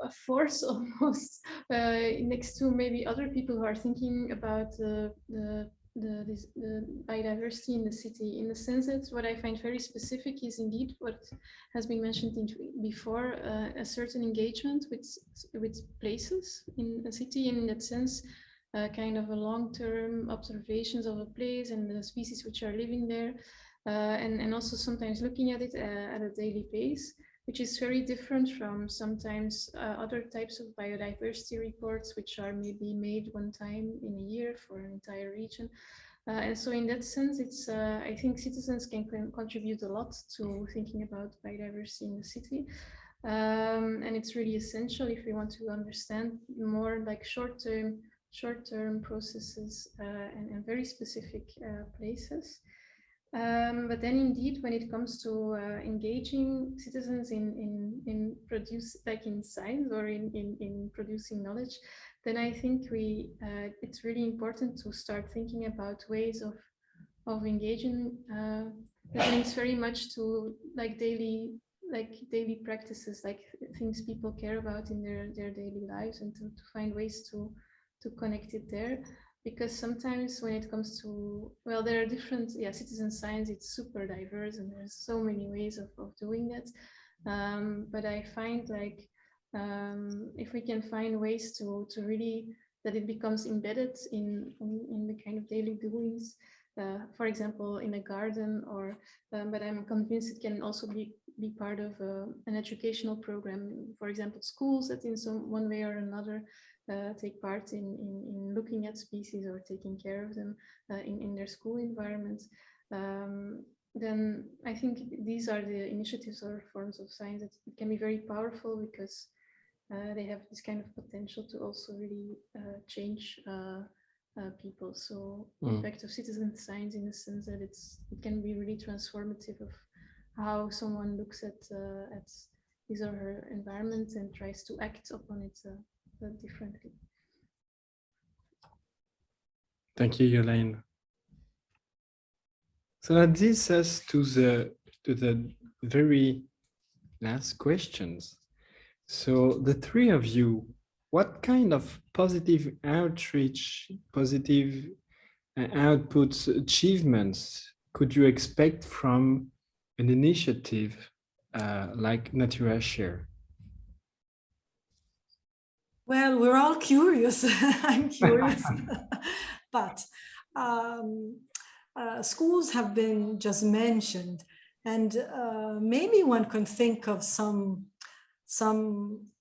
a force almost next to maybe other people who are thinking about the biodiversity in the city, in the sense that what I find very specific is indeed what has been mentioned before, a certain engagement with places in a city, and in that sense kind of a long-term observations of a place and the species which are living there, and also sometimes looking at it at a daily pace, which is very different from sometimes other types of biodiversity reports, which are maybe made one time in a year for an entire region. And so in that sense, it's I think citizens can contribute a lot to thinking about biodiversity in the city. And it's really essential if we want to understand more like short-term processes and very specific places. But then indeed, when it comes to engaging citizens in science or in producing knowledge, then I think it's really important to start thinking about ways of engaging. That links very much to daily practices, like things people care about in their daily lives, and to find ways to connect it there. Because sometimes when it comes to, well, there are different, citizen science, it's super diverse and there's so many ways of doing that. But I find if we can find ways to really, that it becomes embedded in the kind of daily doings, for example, in a garden, or, but I'm convinced it can also be part of an educational program, for example, schools that in one way or another take part in looking at species or taking care of them in their school environments. Then I think these are the initiatives or forms of science that can be very powerful, because they have this kind of potential to also really change people. So the impact of citizen science, in the sense that it can be really transformative of how someone looks at his or her environment and tries to act upon it differently.
Thank you, Yolaine. So that leads us to the very last questions. So the three of you, what kind of positive outreach, positive outputs, achievements could you expect from an initiative like NaturaShare?
Well, we're all curious. I'm curious. But schools have been just mentioned, and maybe one can think of some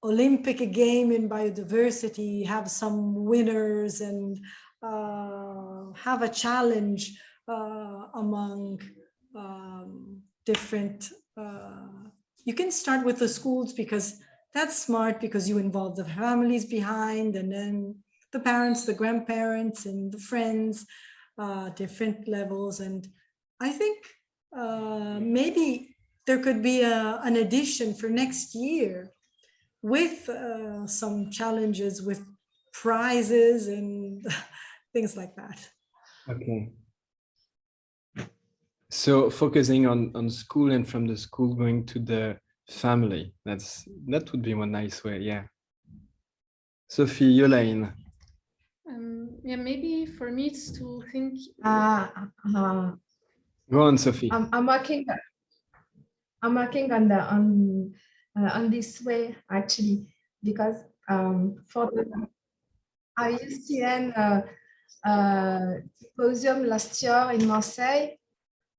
Olympic game in biodiversity, have some winners, and have a challenge among different. You can start with the schools because that's smart, because you involve the families behind, and then the parents, the grandparents, and the friends, different levels. And I think maybe there could be an addition for next year with some challenges with prizes and things like that.
Okay. So focusing on school, and from the school going to the family. That would be one nice way, yeah. Sophie, Yolaine.
Yeah, maybe for me it's to think.
Go on, Sophie.
I'm working on this way actually, because for the IUCN symposium last year in Marseille,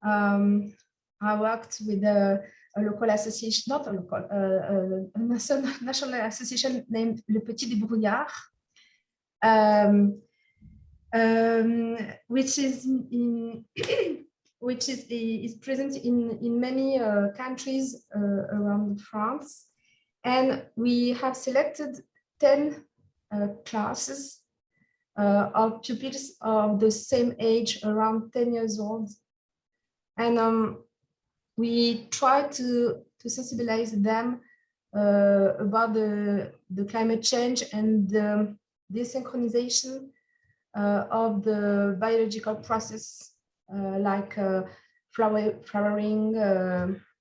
I worked with a local association, not a local, a national association named Le Petit Débrouillard, which is present in many countries around France, and we have selected 10 classes of pupils of the same age, around 10 years old, and we try to sensibilize them about the climate change and the desynchronization of the biological process, like flowering,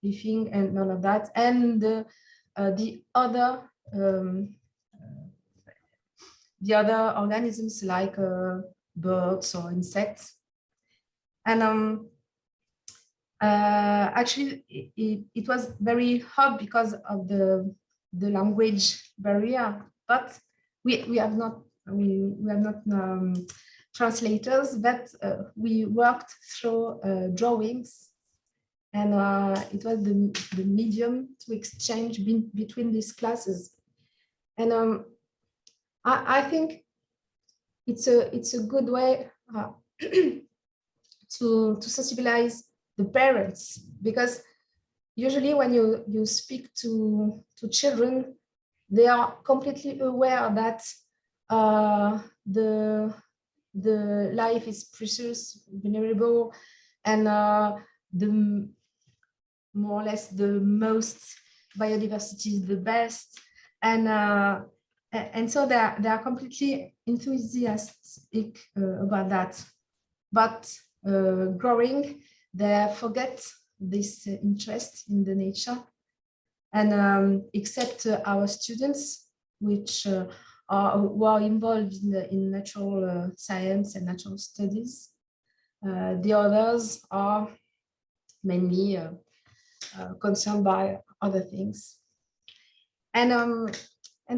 leafing, and all of that, and the other organisms like birds or insects. And actually, it was very hard because of the language barrier, but we have not translators, but we worked through drawings, and it was the medium to exchange between these classes. And I think it's a good way to sensibilize the parents, because usually when you speak to children, they are completely aware that the life is precious, vulnerable, and the more or less the most biodiversity is the best, and so they are completely enthusiastic about that. But growing, they forget this interest in the nature, and except our students, which who are involved in natural science and natural studies, the others are mainly concerned by other things. And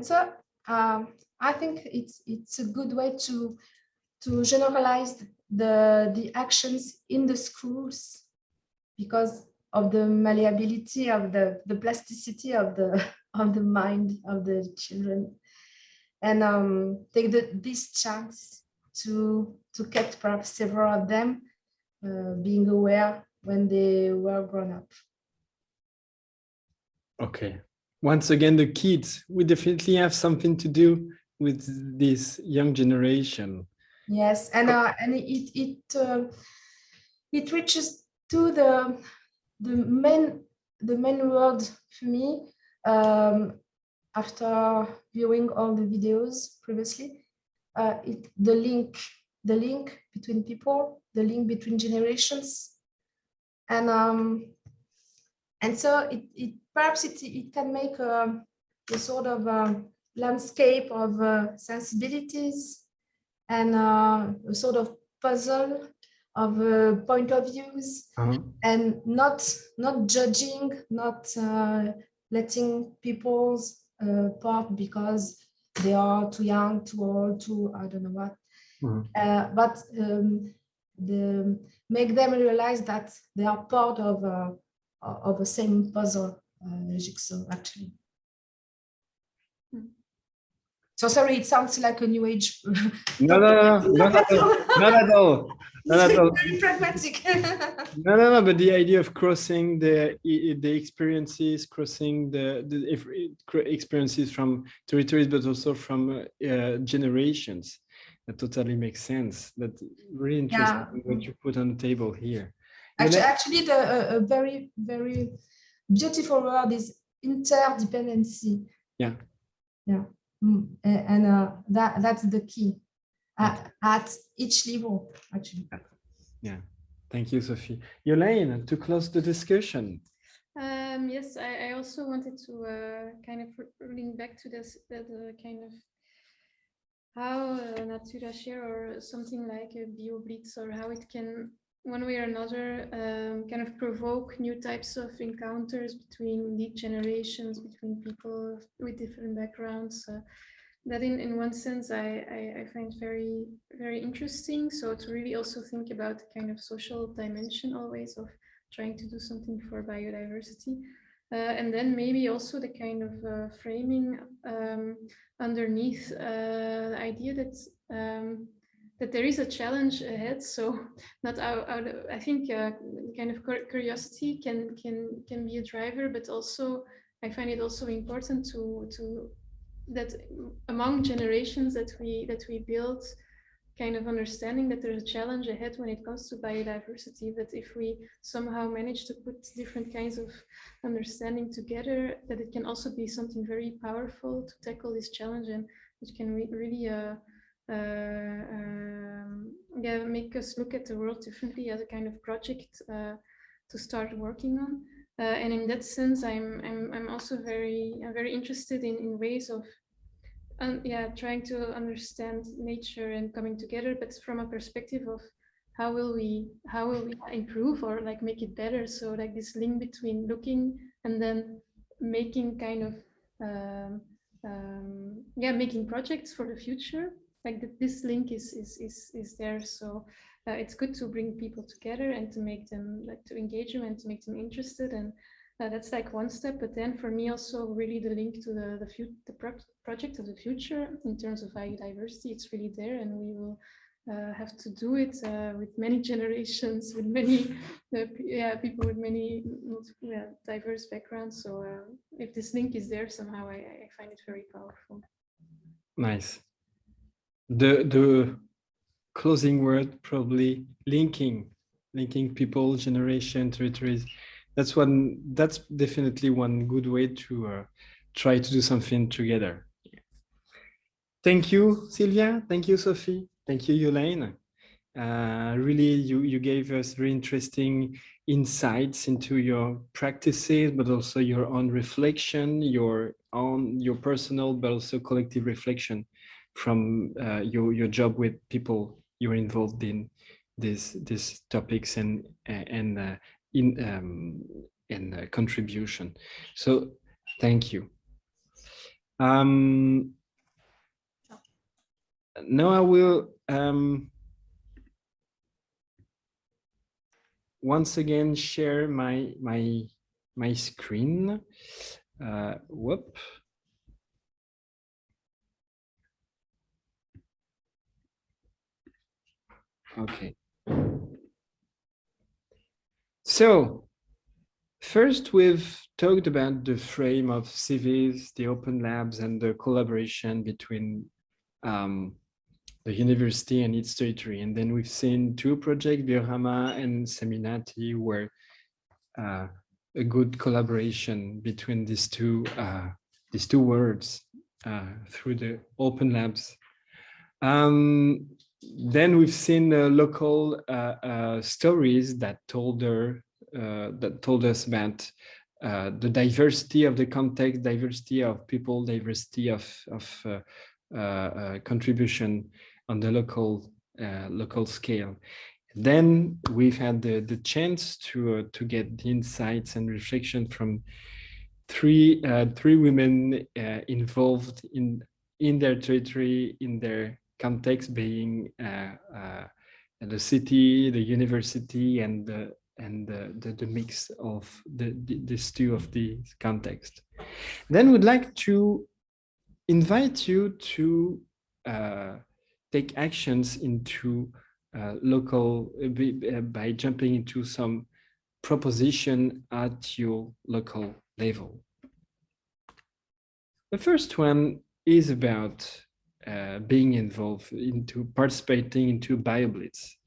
so I think it's a good way to generalize the actions in the schools, because of the malleability, of the plasticity of the mind of the children, and take this chance to get perhaps several of them being aware when they were grown up.
Okay. Once again, the kids, we definitely have something to do with this young generation.
Yes, and it reaches to the main word for me, after viewing all the videos previously, the link the link between people, the link between generations, and so it perhaps it can make a sort of landscape of sensibilities and a sort of puzzle of point of views, and not judging, not letting people's part because they are too young, too old, too I don't know what, but make them realize that they are part of the same puzzle, jigsaw actually. So sorry, it sounds like a new age.
No, not at all. Not at all. Not at all.
Very pragmatic.
No, but the idea of crossing the experiences, crossing the experiences from territories, but also from generations, that totally makes sense. That's really interesting what you put on the table here.
Actually, a very, very beautiful word is interdependency.
Yeah.
And that's the key at each level, actually.
Yeah. Thank you, Sophie. Yolaine, to close the discussion.
Yes, I also wanted to kind of link back to this, that kind of how NaturaShare or something like a BioBlitz, or how it can, one way or another, kind of provoke new types of encounters between lead generations, between people with different backgrounds. That in one sense I find very, very interesting. So to really also think about the kind of social dimension always of trying to do something for biodiversity. And then maybe also the kind of framing underneath the idea that that there is a challenge ahead. So not I think kind of curiosity can be a driver, but also I find it also important to that among generations that we build kind of understanding that there's a challenge ahead when it comes to biodiversity, that if we somehow manage to put different kinds of understanding together, that it can also be something very powerful to tackle this challenge, and it can really make us look at the world differently as a kind of project to start working on. And in that sense, I'm also very interested in ways of trying to understand nature and coming together, but from a perspective of how will we improve or like make it better. So like this link between looking and then making kind of making projects for the future. Like this link is there. So it's good to bring people together and to make them to engage them and to make them interested, and that's like one step. But then for me also really the link to the project of the future in terms of biodiversity, it's really there, and we will have to do it with many generations, with many people with many diverse backgrounds. So if this link is there somehow, I find it very powerful.
Nice. The closing word, probably linking people, generation, territories. That's definitely one good way to try to do something together. Thank you, Sylvia. Thank you, Sophie. Thank you, Yolaine. Really, you gave us very interesting insights into your practices, but also your own reflection, your personal, but also collective reflection from your job with people you're involved in these topics and contribution. So thank you. Now I will once again share my screen. Whoop. Okay. So first, we've talked about the frame of CIVIS, the open labs, and the collaboration between the university and its territory. And then we've seen two projects, Biorama and Seminati, where a good collaboration between these two worlds through the open labs. Then we've seen local stories that told us about the diversity of the context, diversity of people, diversity of contribution on the local scale. Then we've had the chance to get the insights and reflection from three women involved in their territory, in their context, being the city, the university, and the mix of these two of these context. Then we'd like to invite you to take actions into local by jumping into some proposition at your local level. The first one is about being involved into participating into BioBlitz.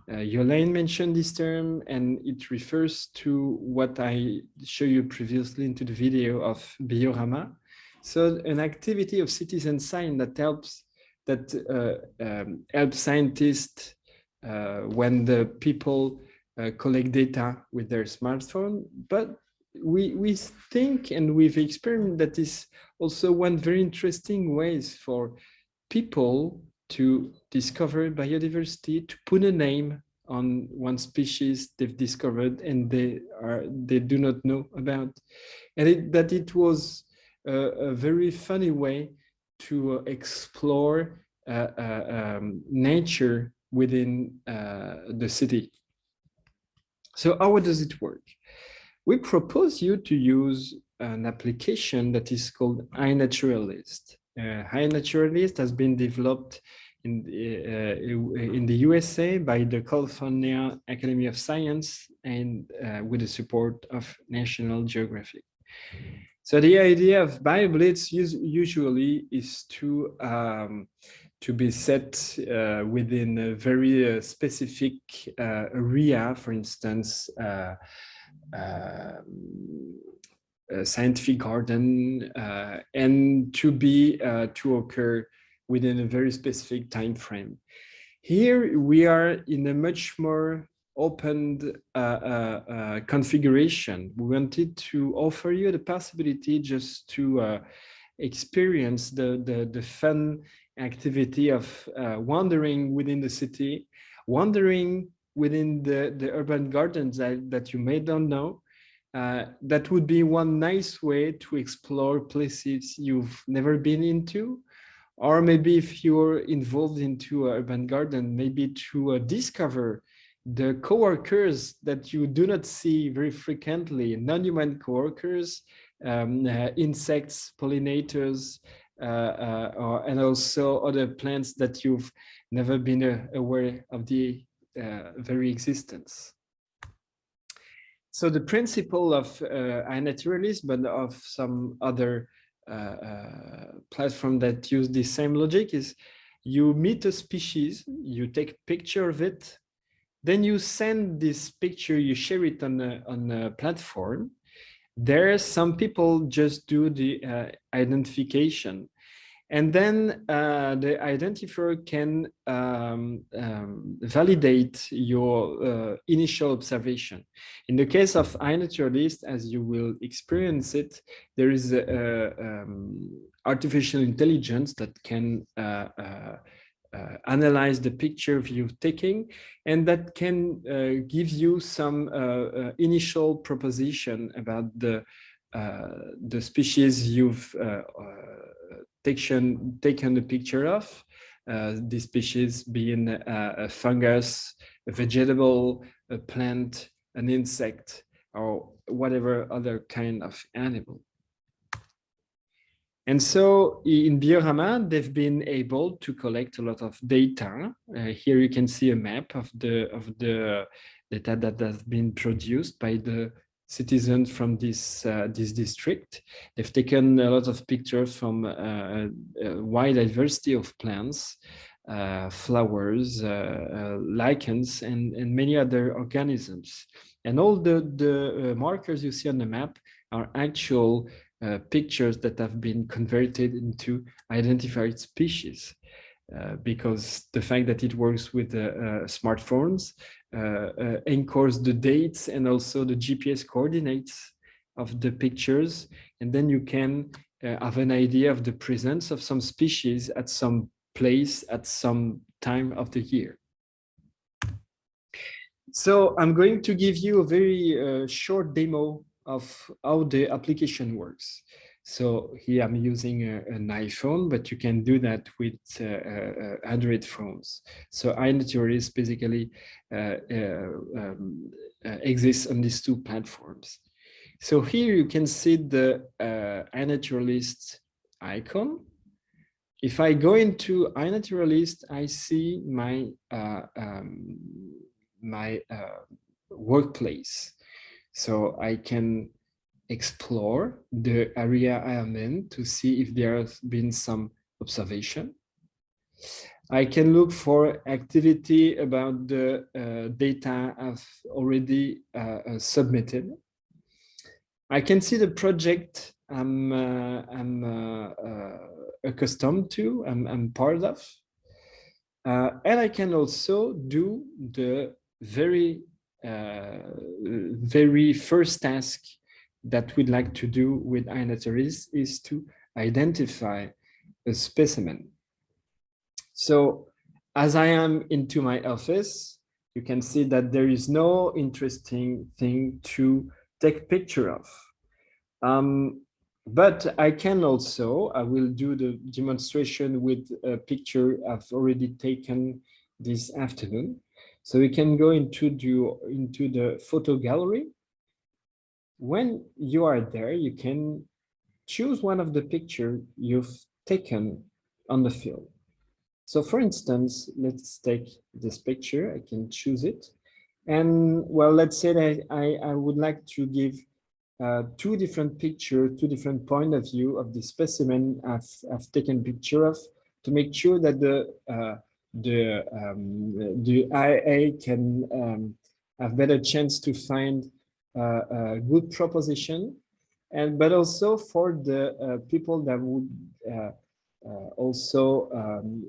Yolaine mentioned this term, and it refers to what I showed you previously into the video of Biorama. So an activity of citizen science that helps scientists when the people collect data with their smartphone. But we think, and we've experienced, that is also one very interesting ways for people to discover biodiversity, to put a name on one species they've discovered and they do not know about, and that it was a very funny way to explore nature within the city. So how does it work? We propose you to use an application that is called iNaturalist. iNaturalist has been developed in the USA by the California Academy of Science and with the support of National Geographic. So the idea of BioBlitz usually is to be set within a very specific area, for instance, a scientific garden, and to occur within a very specific time frame. Here we are in a much more open configuration. We wanted to offer you the possibility just to experience the fun activity of wandering within the city, wandering within the urban gardens that you may don't know. That would be one nice way to explore places you've never been into, or maybe if you're involved into an urban garden, maybe to discover the coworkers that you do not see very frequently, non-human coworkers, insects, pollinators, and also other plants that you've never been aware of the very existence. So the principle of iNaturalist, but of some other platform that use the same logic, is you meet a species, you take a picture of it, then you send this picture, you share it on a platform. There, some people just do the identification. And then the identifier can validate your initial observation. In the case of iNaturalist, as you will experience it, there is artificial intelligence that can analyze the picture you've taken, and that can give you some initial proposition about the species you've taken a picture of, the species being a fungus, a vegetable, a plant, an insect, or whatever other kind of animal. And so in Biorama, they've been able to collect a lot of data. Here you can see a map of the data that has been produced by the citizens from this district. They've taken a lot of pictures from a wide diversity of plants, flowers, lichens, and many other organisms. And all the markers you see on the map are actual pictures that have been converted into identified species. because the fact that it works with smartphones encodes the dates and also the GPS coordinates of the pictures, and then you can have an idea of the presence of some species at some place at some time of the year. So I'm going to give you a very short demo of how the application works. So here I'm using an iPhone, but you can do that with Android phones. So iNaturalist basically exists on these two platforms. So here you can see the iNaturalist icon. If I go into iNaturalist, I see my workplace. So I can explore the area I am in to see if there has been some observation. I can look for activity about the data I've already submitted. I can see the project I'm accustomed to, I'm part of. And I can also do the very first task that we'd like to do with iNaturalist is to identify a specimen. So as I am into my office, you can see that there is no interesting thing to take picture of. But I can also, I will do the demonstration with a picture I've already taken this afternoon. So we can go into the photo gallery. When you are there, you can choose one of the pictures you've taken on the field. So for instance, let's take this picture. I can choose it. And well, let's say that I would like to give two different pictures, two different point of view of the specimen I've taken picture of, to make sure that the IA can have better chance to find a good proposition, but also for the people that would also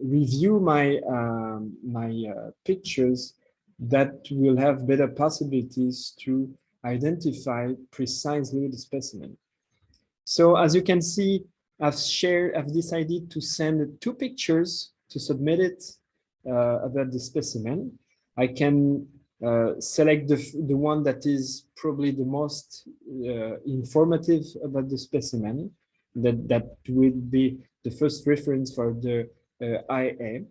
review my pictures, that will have better possibilities to identify precisely the specimen. So as you can see, I've decided to send two pictures to submit it about the specimen. I can select the one that is probably the most informative about the specimen, that would be the first reference for the IA.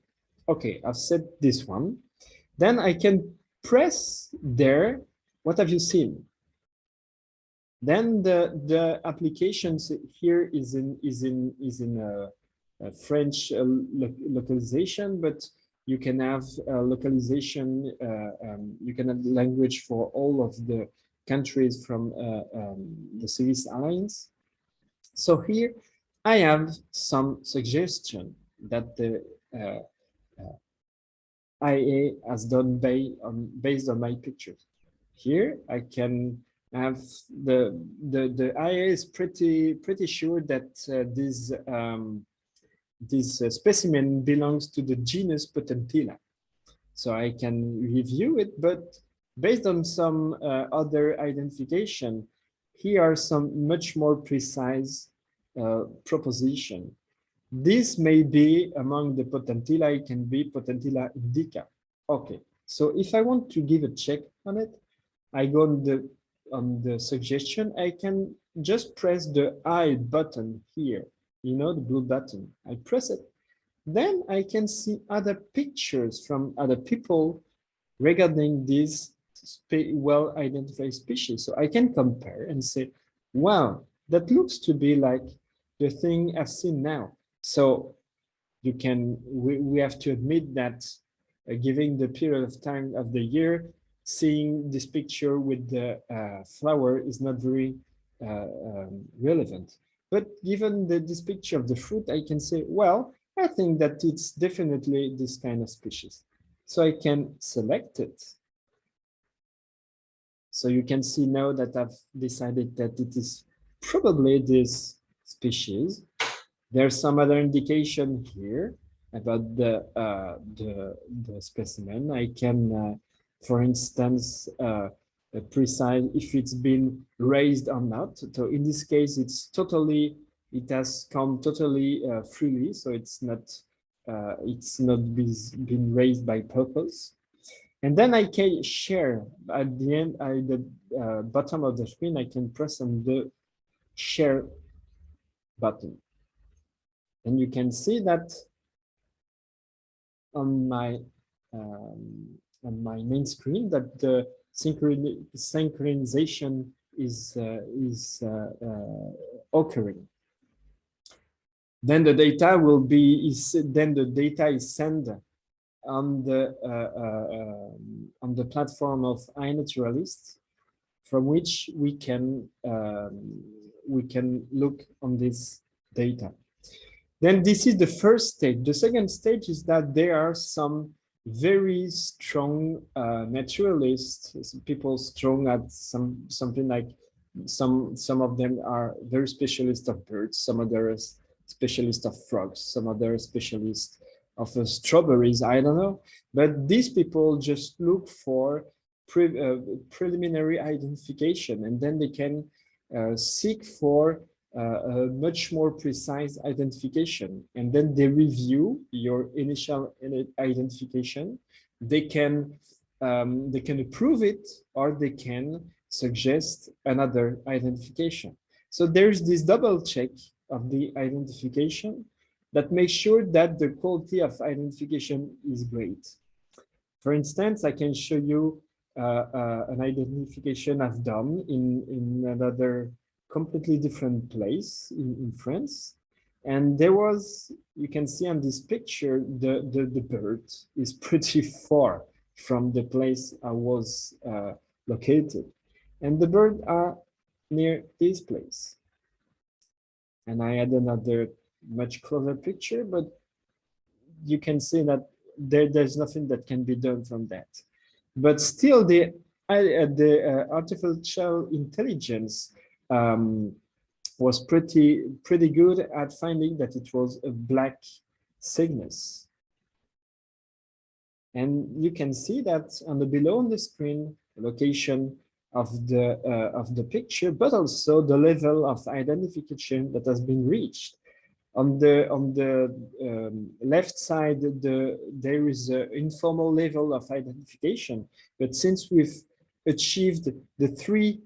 Okay, I've set this one. Then I can press there. What have you seen? Then the applications here is in a French localization, but you can have localization. You can have language for all of the countries from the CIVIS Alliance. So here I have some suggestion that the IA has done based on my pictures. Here I can have the IA is pretty sure that this specimen belongs to the genus Potentilla. So I can review it, but based on some other identification, here are some much more precise proposition. This may be among the Potentilla, it can be Potentilla indica. Okay, so if I want to give a check on it, I go on the suggestion. I can just press the I button here, you know, the blue button. I press it. Then I can see other pictures from other people regarding this well-identified species. So I can compare and say, wow, that looks to be like the thing I've seen now. So you can, we have to admit that giving the period of time of the year, seeing this picture with the flower is not very relevant. But given this picture of the fruit, I can say, well, I think that it's definitely this kind of species. So I can select it. So you can see now that I've decided that it is probably this species. There's some other indication here. about the specimen. I can, for instance, precise if it's been raised or not. So in this case, it has come totally freely, so it's not been raised by purpose. And then I can share at the end, at the bottom of the screen, I can press on the share button. And you can see that on my main screen that the synchronization is occurring. Then the data will be the data is sent on the platform of iNaturalist, from which we can look on this data. Then this is the first stage. The second stage is that there are some very strong naturalists, people strong at something like some of them are very specialists of birds, some others specialists of frogs, some other specialists of strawberries, I don't know. But these people just look for preliminary identification, and then they can seek for a much more precise identification. And then they review your initial identification. They can approve it, or they can suggest another identification. So there's this double check of the identification that makes sure that the quality of identification is great. For instance, I can show you an identification I've done in another completely different place in France. And there was, you can see on this picture, the bird is pretty far from the place I was located. And the bird are near this place. And I had another much closer picture, but you can see that there's nothing that can be done from that. But still, the artificial intelligence was pretty good at finding that it was a black cygnus. And you can see that on the below on the screen, the location of the picture, but also the level of identification that has been reached. On the left side, there is an informal level of identification, but since we've achieved the 3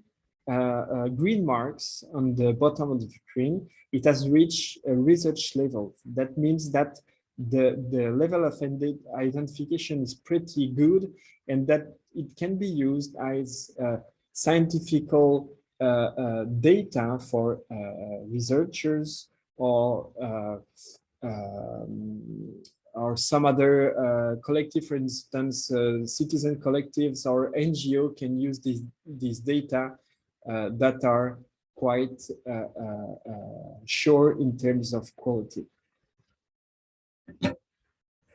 green marks on the bottom of the screen, it has reached a research level. That means that the level of identification is pretty good, and that it can be used as scientific data for researchers or some other collective, for instance, citizen collectives or NGO can use these data that are quite sure in terms of quality.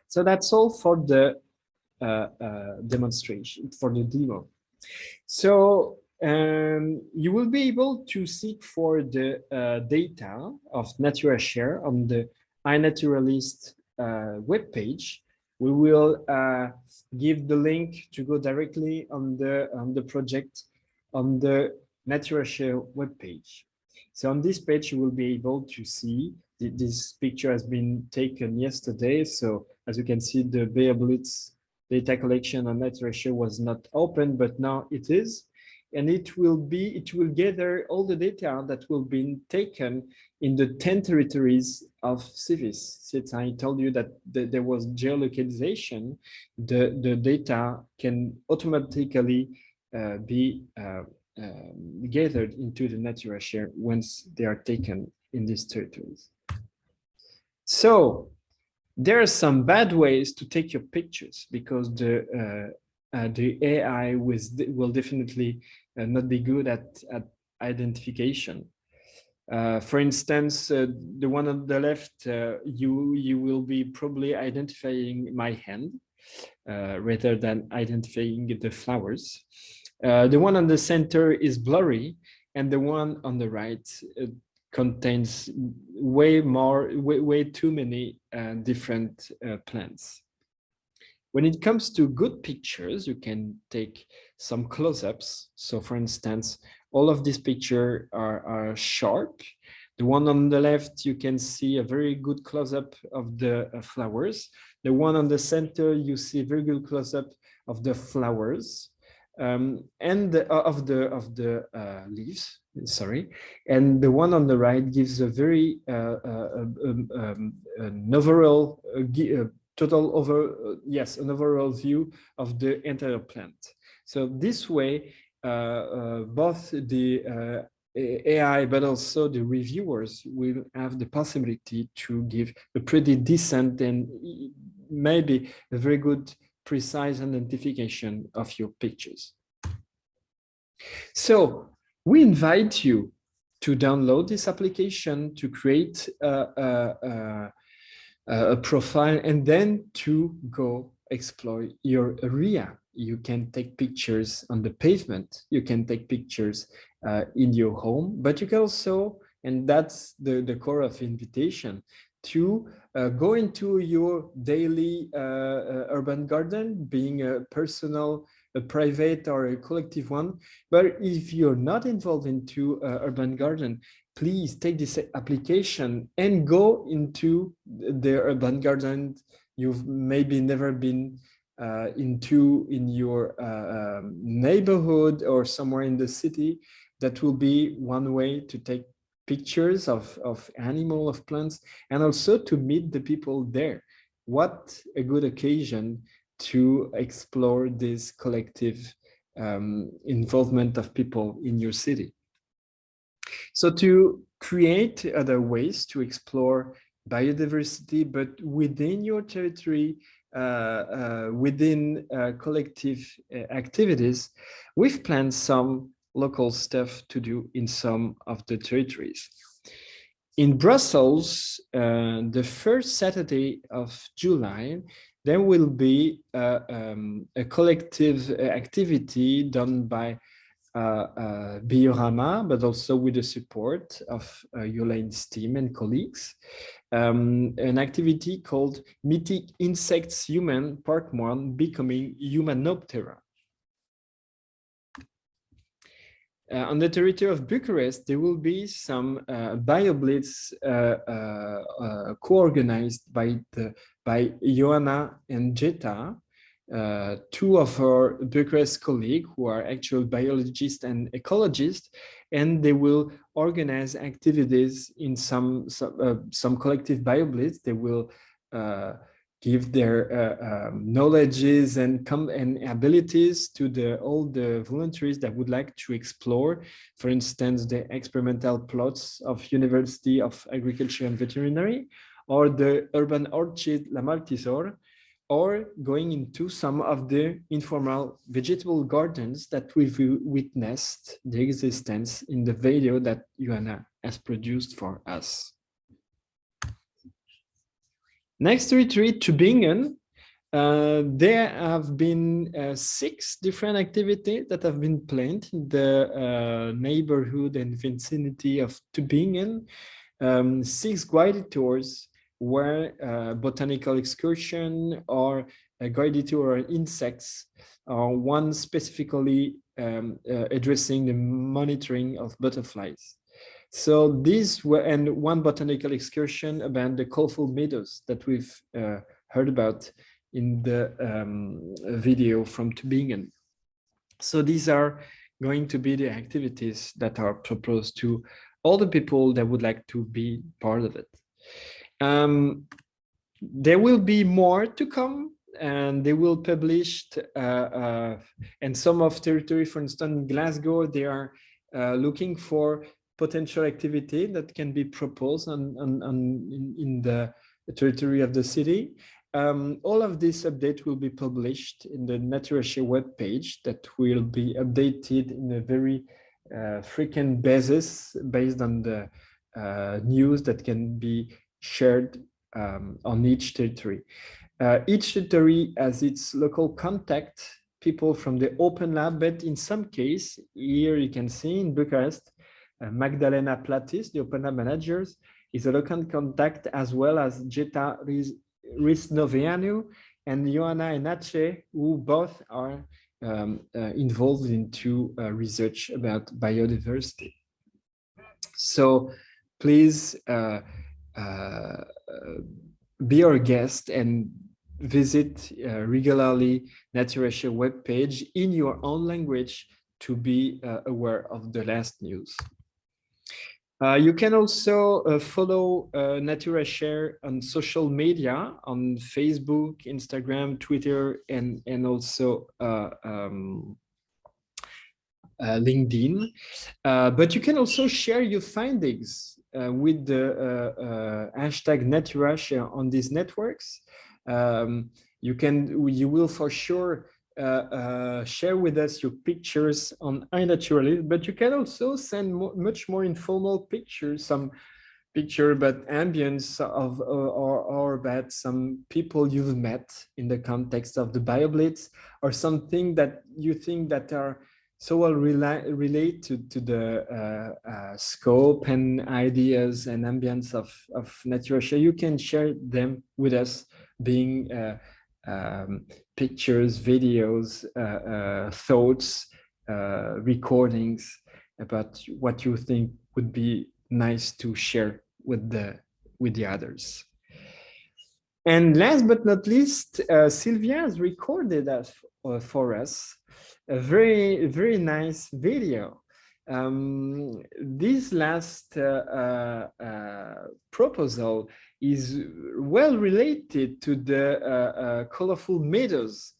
So that's all for the demonstration, for the demo. So you will be able to seek for the data of NaturaShare on the iNaturalist webpage. We will give the link to go directly on the project on the NaturaShare webpage. So on this page, you will be able to see this picture has been taken yesterday. So as you can see, the Bear Blitz data collection on NaturaShare was not open, but now it is. And it will gather all the data that will be taken in the 10 territories of CIVIS. Since I told you that there was geolocalization, the data can automatically be gathered into the NaturaShare once they are taken in these territories. So there are some bad ways to take your pictures, because the AI will definitely not be good at identification. For instance, the one on the left, you will be probably identifying my hand rather than identifying the flowers. The one on the center is blurry, and the one on the right contains way too many different plants. When it comes to good pictures, you can take some close-ups. So for instance, all of these pictures are sharp. The one on the left, you can see a very good close-up of the flowers. The one on the center, you see a very good close-up of the flowers and of the leaves. Sorry, and the one on the right gives a very an overall an overall view of the entire plant. So this way, both the AI, but also the reviewers will have the possibility to give a pretty decent and maybe a very good, precise identification of your pictures. So we invite you to download this application, to create a profile, and then to go explore your area. You can take pictures on the pavement, you can take pictures in your home, but you can also, and that's the core of invitation, to go into your daily urban garden, being a personal, a private or a collective one. But if you're not involved into urban garden, please take this application and go into the urban garden you've maybe never been into in your neighborhood or somewhere in the city. That will be one way to take pictures of animal, of plants, and also to meet the people there. What a good occasion to explore this collective involvement of people in your city. So to create other ways to explore biodiversity, but within your territory, within collective activities, we've planned some local stuff to do in some of the territories. In Brussels, the first Saturday of July, there will be a collective activity done by Biorama, but also with the support of Yolene's team and colleagues, an activity called Meeting Insects Human, Part 1, Becoming Humanoptera. On the territory of Bucharest, there will be some BioBlitz co-organized by Ioana and Jeta, two of our Bucharest colleagues who are actual biologists and ecologists, and they will organize activities in some collective BioBlitz. They will give their knowledges and abilities to all the volunteers that would like to explore, for instance, the experimental plots of University of Agriculture and Veterinary, or the urban orchid La Maltisor, or going into some of the informal vegetable gardens that we've witnessed the existence in the video that Ioana has produced for us. Next retreat, Tübingen, there have been 6 different activities that have been planned in the neighborhood and vicinity of Tübingen. 6 guided tours where botanical excursion or a guided tour on insects, one specifically addressing the monitoring of butterflies. So these were, and one botanical excursion about the colorful meadows that we've heard about in the video from Tübingen. So these are going to be the activities that are proposed to all the people that would like to be part of it. There will be more to come, and they will publish, and some of territory, for instance, in Glasgow, they are looking for potential activity that can be proposed in the territory of the city. All of this update will be published in the NaturaShare webpage that will be updated in a very frequent basis based on the news that can be shared on each territory. Each territory has its local contact people from the open lab, but in some case, here you can see in Bucharest, Magdalena Platis, the Open Lab managers, is a local contact, as well as Jeta Risnoveanu and Ioana Enache, who both are involved into research about biodiversity. So please be our guest and visit regularly NaturaShare webpage in your own language to be aware of the last news. You can also follow NaturaShare on social media, on Facebook, Instagram, Twitter, and also LinkedIn. But you can also share your findings with the hashtag NaturaShare on these networks. You will for sure share with us your pictures on iNaturalist, but you can also send much more informal pictures, some picture about ambience of or about some people you've met in the context of the BioBlitz, or something that you think that are so well related to the scope and ideas and ambience of NaturaShare. You can share them with us, being pictures, videos, thoughts, recordings about what you think would be nice to share with the others. And last but not least, Sylvia has recorded for us a very nice video. This last proposal is well related to the colorful meadows.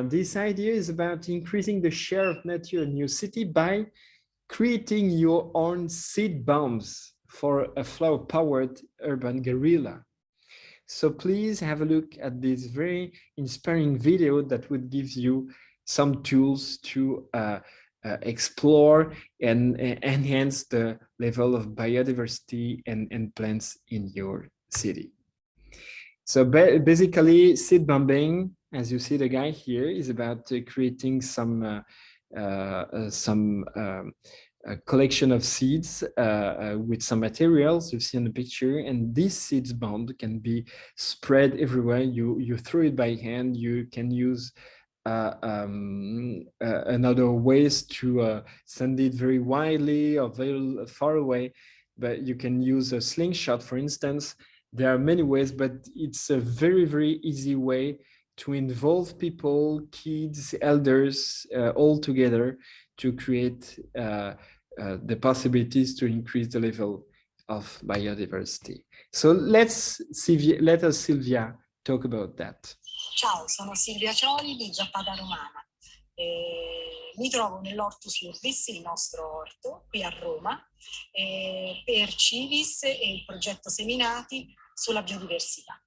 This idea is about increasing the share of nature in your city by creating your own seed bombs for a flower-powered urban guerrilla. So please have a look at this very inspiring video that would give you some tools to explore and enhance the level of biodiversity and plants in your city. So basically, seed bombing, as you see the guy here, is about creating some collection of seeds with some materials you see in the picture, and this seeds bomb can be spread everywhere. You throw it by hand. You can use another ways to send it very widely or very far away, but you can use a slingshot, for instance. There are many ways, but it's a very easy way to involve people, kids, elders, all together to create the possibilities to increase the level of biodiversity. So let us, Silvia, talk about that.
Ciao, sono Silvia Cioli di Zappata Romana. Mi trovo nell'orto Civic, il nostro orto, qui a Roma, per CIVIS e il progetto Seminati sulla biodiversità.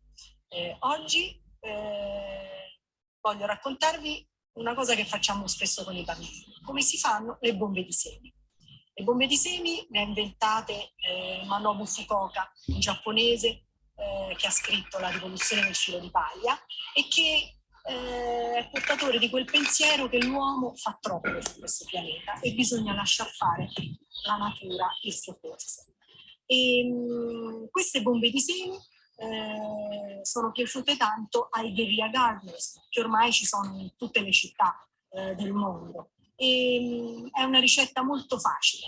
Oggi voglio raccontarvi una cosa che facciamo spesso con i bambini, come si fanno le bombe di semi. Le bombe di semi le ha inventate Manobu Fukuoka, un giapponese che ha scritto La rivoluzione del filo di paglia e che è portatore di quel pensiero che l'uomo fa troppo su questo pianeta e bisogna lasciar fare la natura il suo corso. E queste bombe di semi sono piaciute tanto ai guerrilla gardeners, che ormai ci sono in tutte le città del mondo. E è una ricetta molto facile,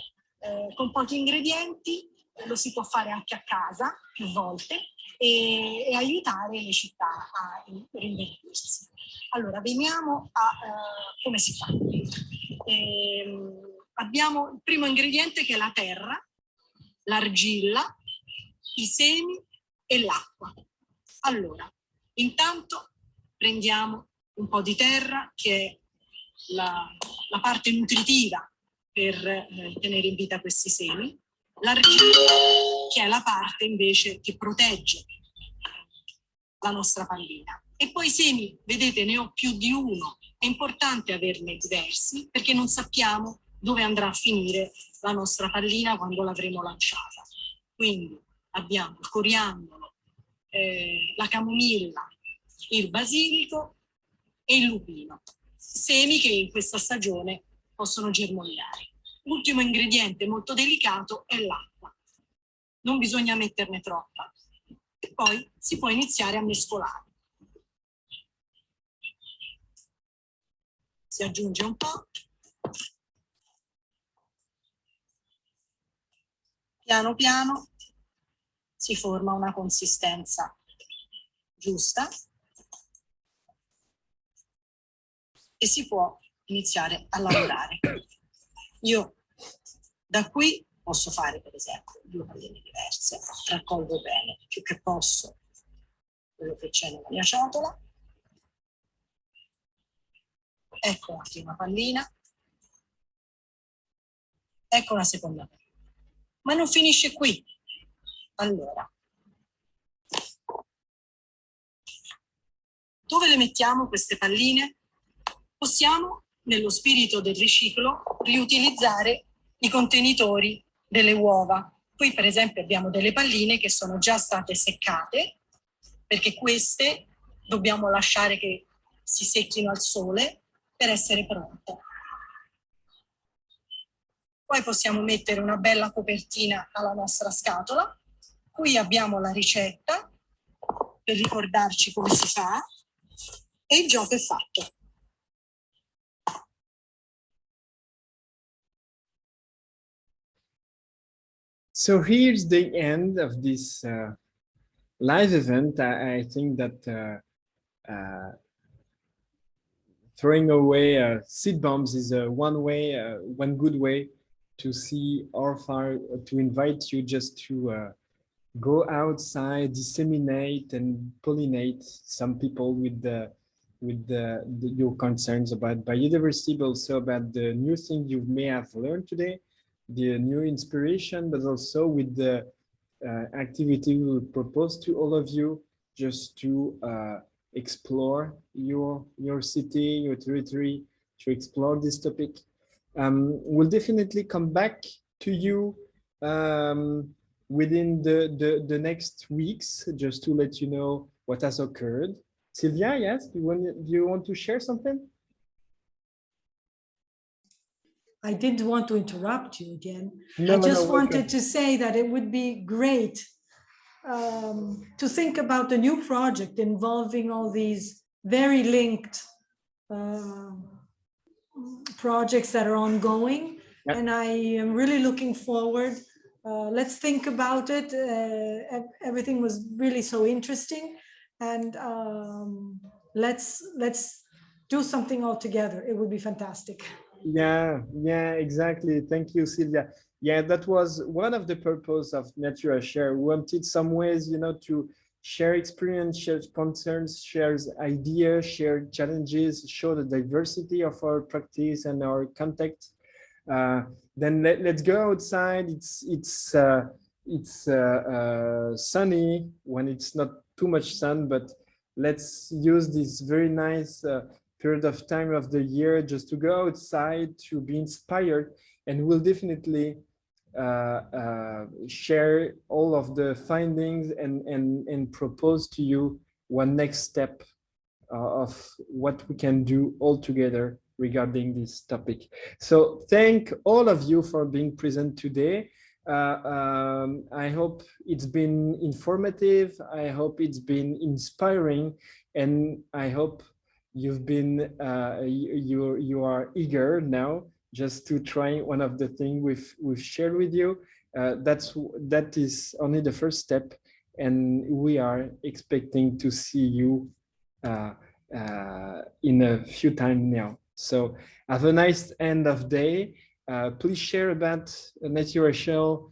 con pochi ingredienti, lo si può fare anche a casa più volte e aiutare le città a rinverdursi. Allora, veniamo a come si fa. Abbiamo il primo ingrediente, che è la terra, l'argilla, i semi e l'acqua. Allora, intanto prendiamo un po' di terra, che è la parte nutritiva per tenere in vita questi semi, l'argilla, che è la parte invece che protegge la nostra pallina. E poi i semi, vedete, ne ho più di uno. È importante averne diversi perché non sappiamo dove andrà a finire la nostra pallina quando l'avremo lanciata. Quindi abbiamo il coriandolo, la camomilla, il basilico e il lupino. Semi che in questa stagione possono germogliare. Ultimo ingrediente molto delicato è l'acqua. Non bisogna metterne troppa. E poi si può iniziare a mescolare. Si aggiunge un po'. Piano piano si forma una consistenza giusta e si può iniziare a lavorare. Io da qui posso fare per esempio 2 palline diverse, raccolgo bene più che posso quello che c'è nella mia ciotola. Ecco la prima pallina, ecco la seconda pallina. Ma non finisce qui. Allora, dove le mettiamo queste palline? Possiamo, nello spirito del riciclo, riutilizzare i contenitori delle uova. Qui per esempio abbiamo delle palline che sono già state seccate, perché queste dobbiamo lasciare che si secchino al sole per essere pronte. Poi possiamo mettere una bella copertina alla nostra scatola. Qui abbiamo la ricetta per ricordarci come si fa e il gioco è fatto.
So here's the end of this live event. I think that throwing away seed bombs is one good way to see how far, to invite you just to go outside, disseminate and pollinate some people with your concerns about biodiversity, but also about the new thing you may have learned today, the new inspiration, but also with the activity we will propose to all of you, just to explore your city, your territory, to explore this topic. We'll definitely come back to you within the next weeks, just to let you know what has occurred. Sylvia, yes, do you want to share something?
I didn't want to interrupt you again.
No,
I just
no,
wanted to say that it would be great to think about the new project involving all these very linked projects that are ongoing. Yep. And I am really looking forward. Let's think about it. Everything was really so interesting. And let's do something all together. It would be fantastic.
Yeah, exactly. Thank you, Sylvia. Yeah, that was one of the purpose of NaturaShare. We wanted some ways, to share experience, share concerns, share ideas, share challenges, show the diversity of our practice and our context. Then let's go outside. It's sunny when it's not too much sun, but let's use this very nice period of time of the year just to go outside, to be inspired, and we'll definitely share all of the findings and propose to you one next step of what we can do all together regarding this topic. So thank all of you for being present today. I hope it's been informative. I hope it's been inspiring, and I hope you've been you are eager now just to try one of the things we've shared with you. That is only the first step, and we are expecting to see you in a few time now. So have a nice end of day. Please share about NaturaShare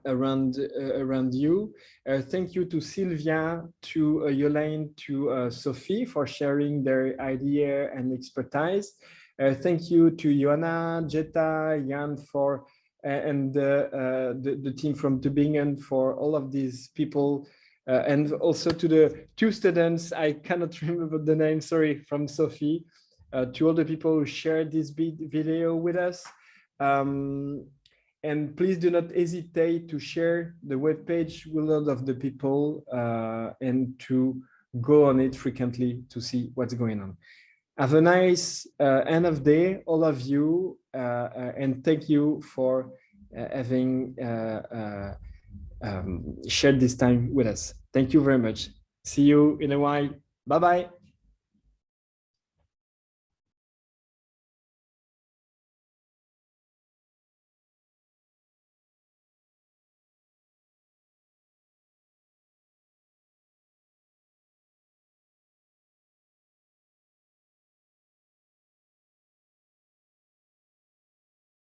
around you. Thank you to Sylvia, to Yolaine, to Sophie for sharing their idea and expertise. Thank you to Joanna, Jetta, Jan for and the team from Tübingen for all of these people, and also to the 2 students, I cannot remember the name, sorry, from Sophie, to all the people who shared this video with us. And please do not hesitate to share the webpage with all of the people and to go on it frequently to see what's going on. Have a nice end of day, all of you, and thank you for having shared this time with us. Thank you very much. See you in a while. Bye-bye.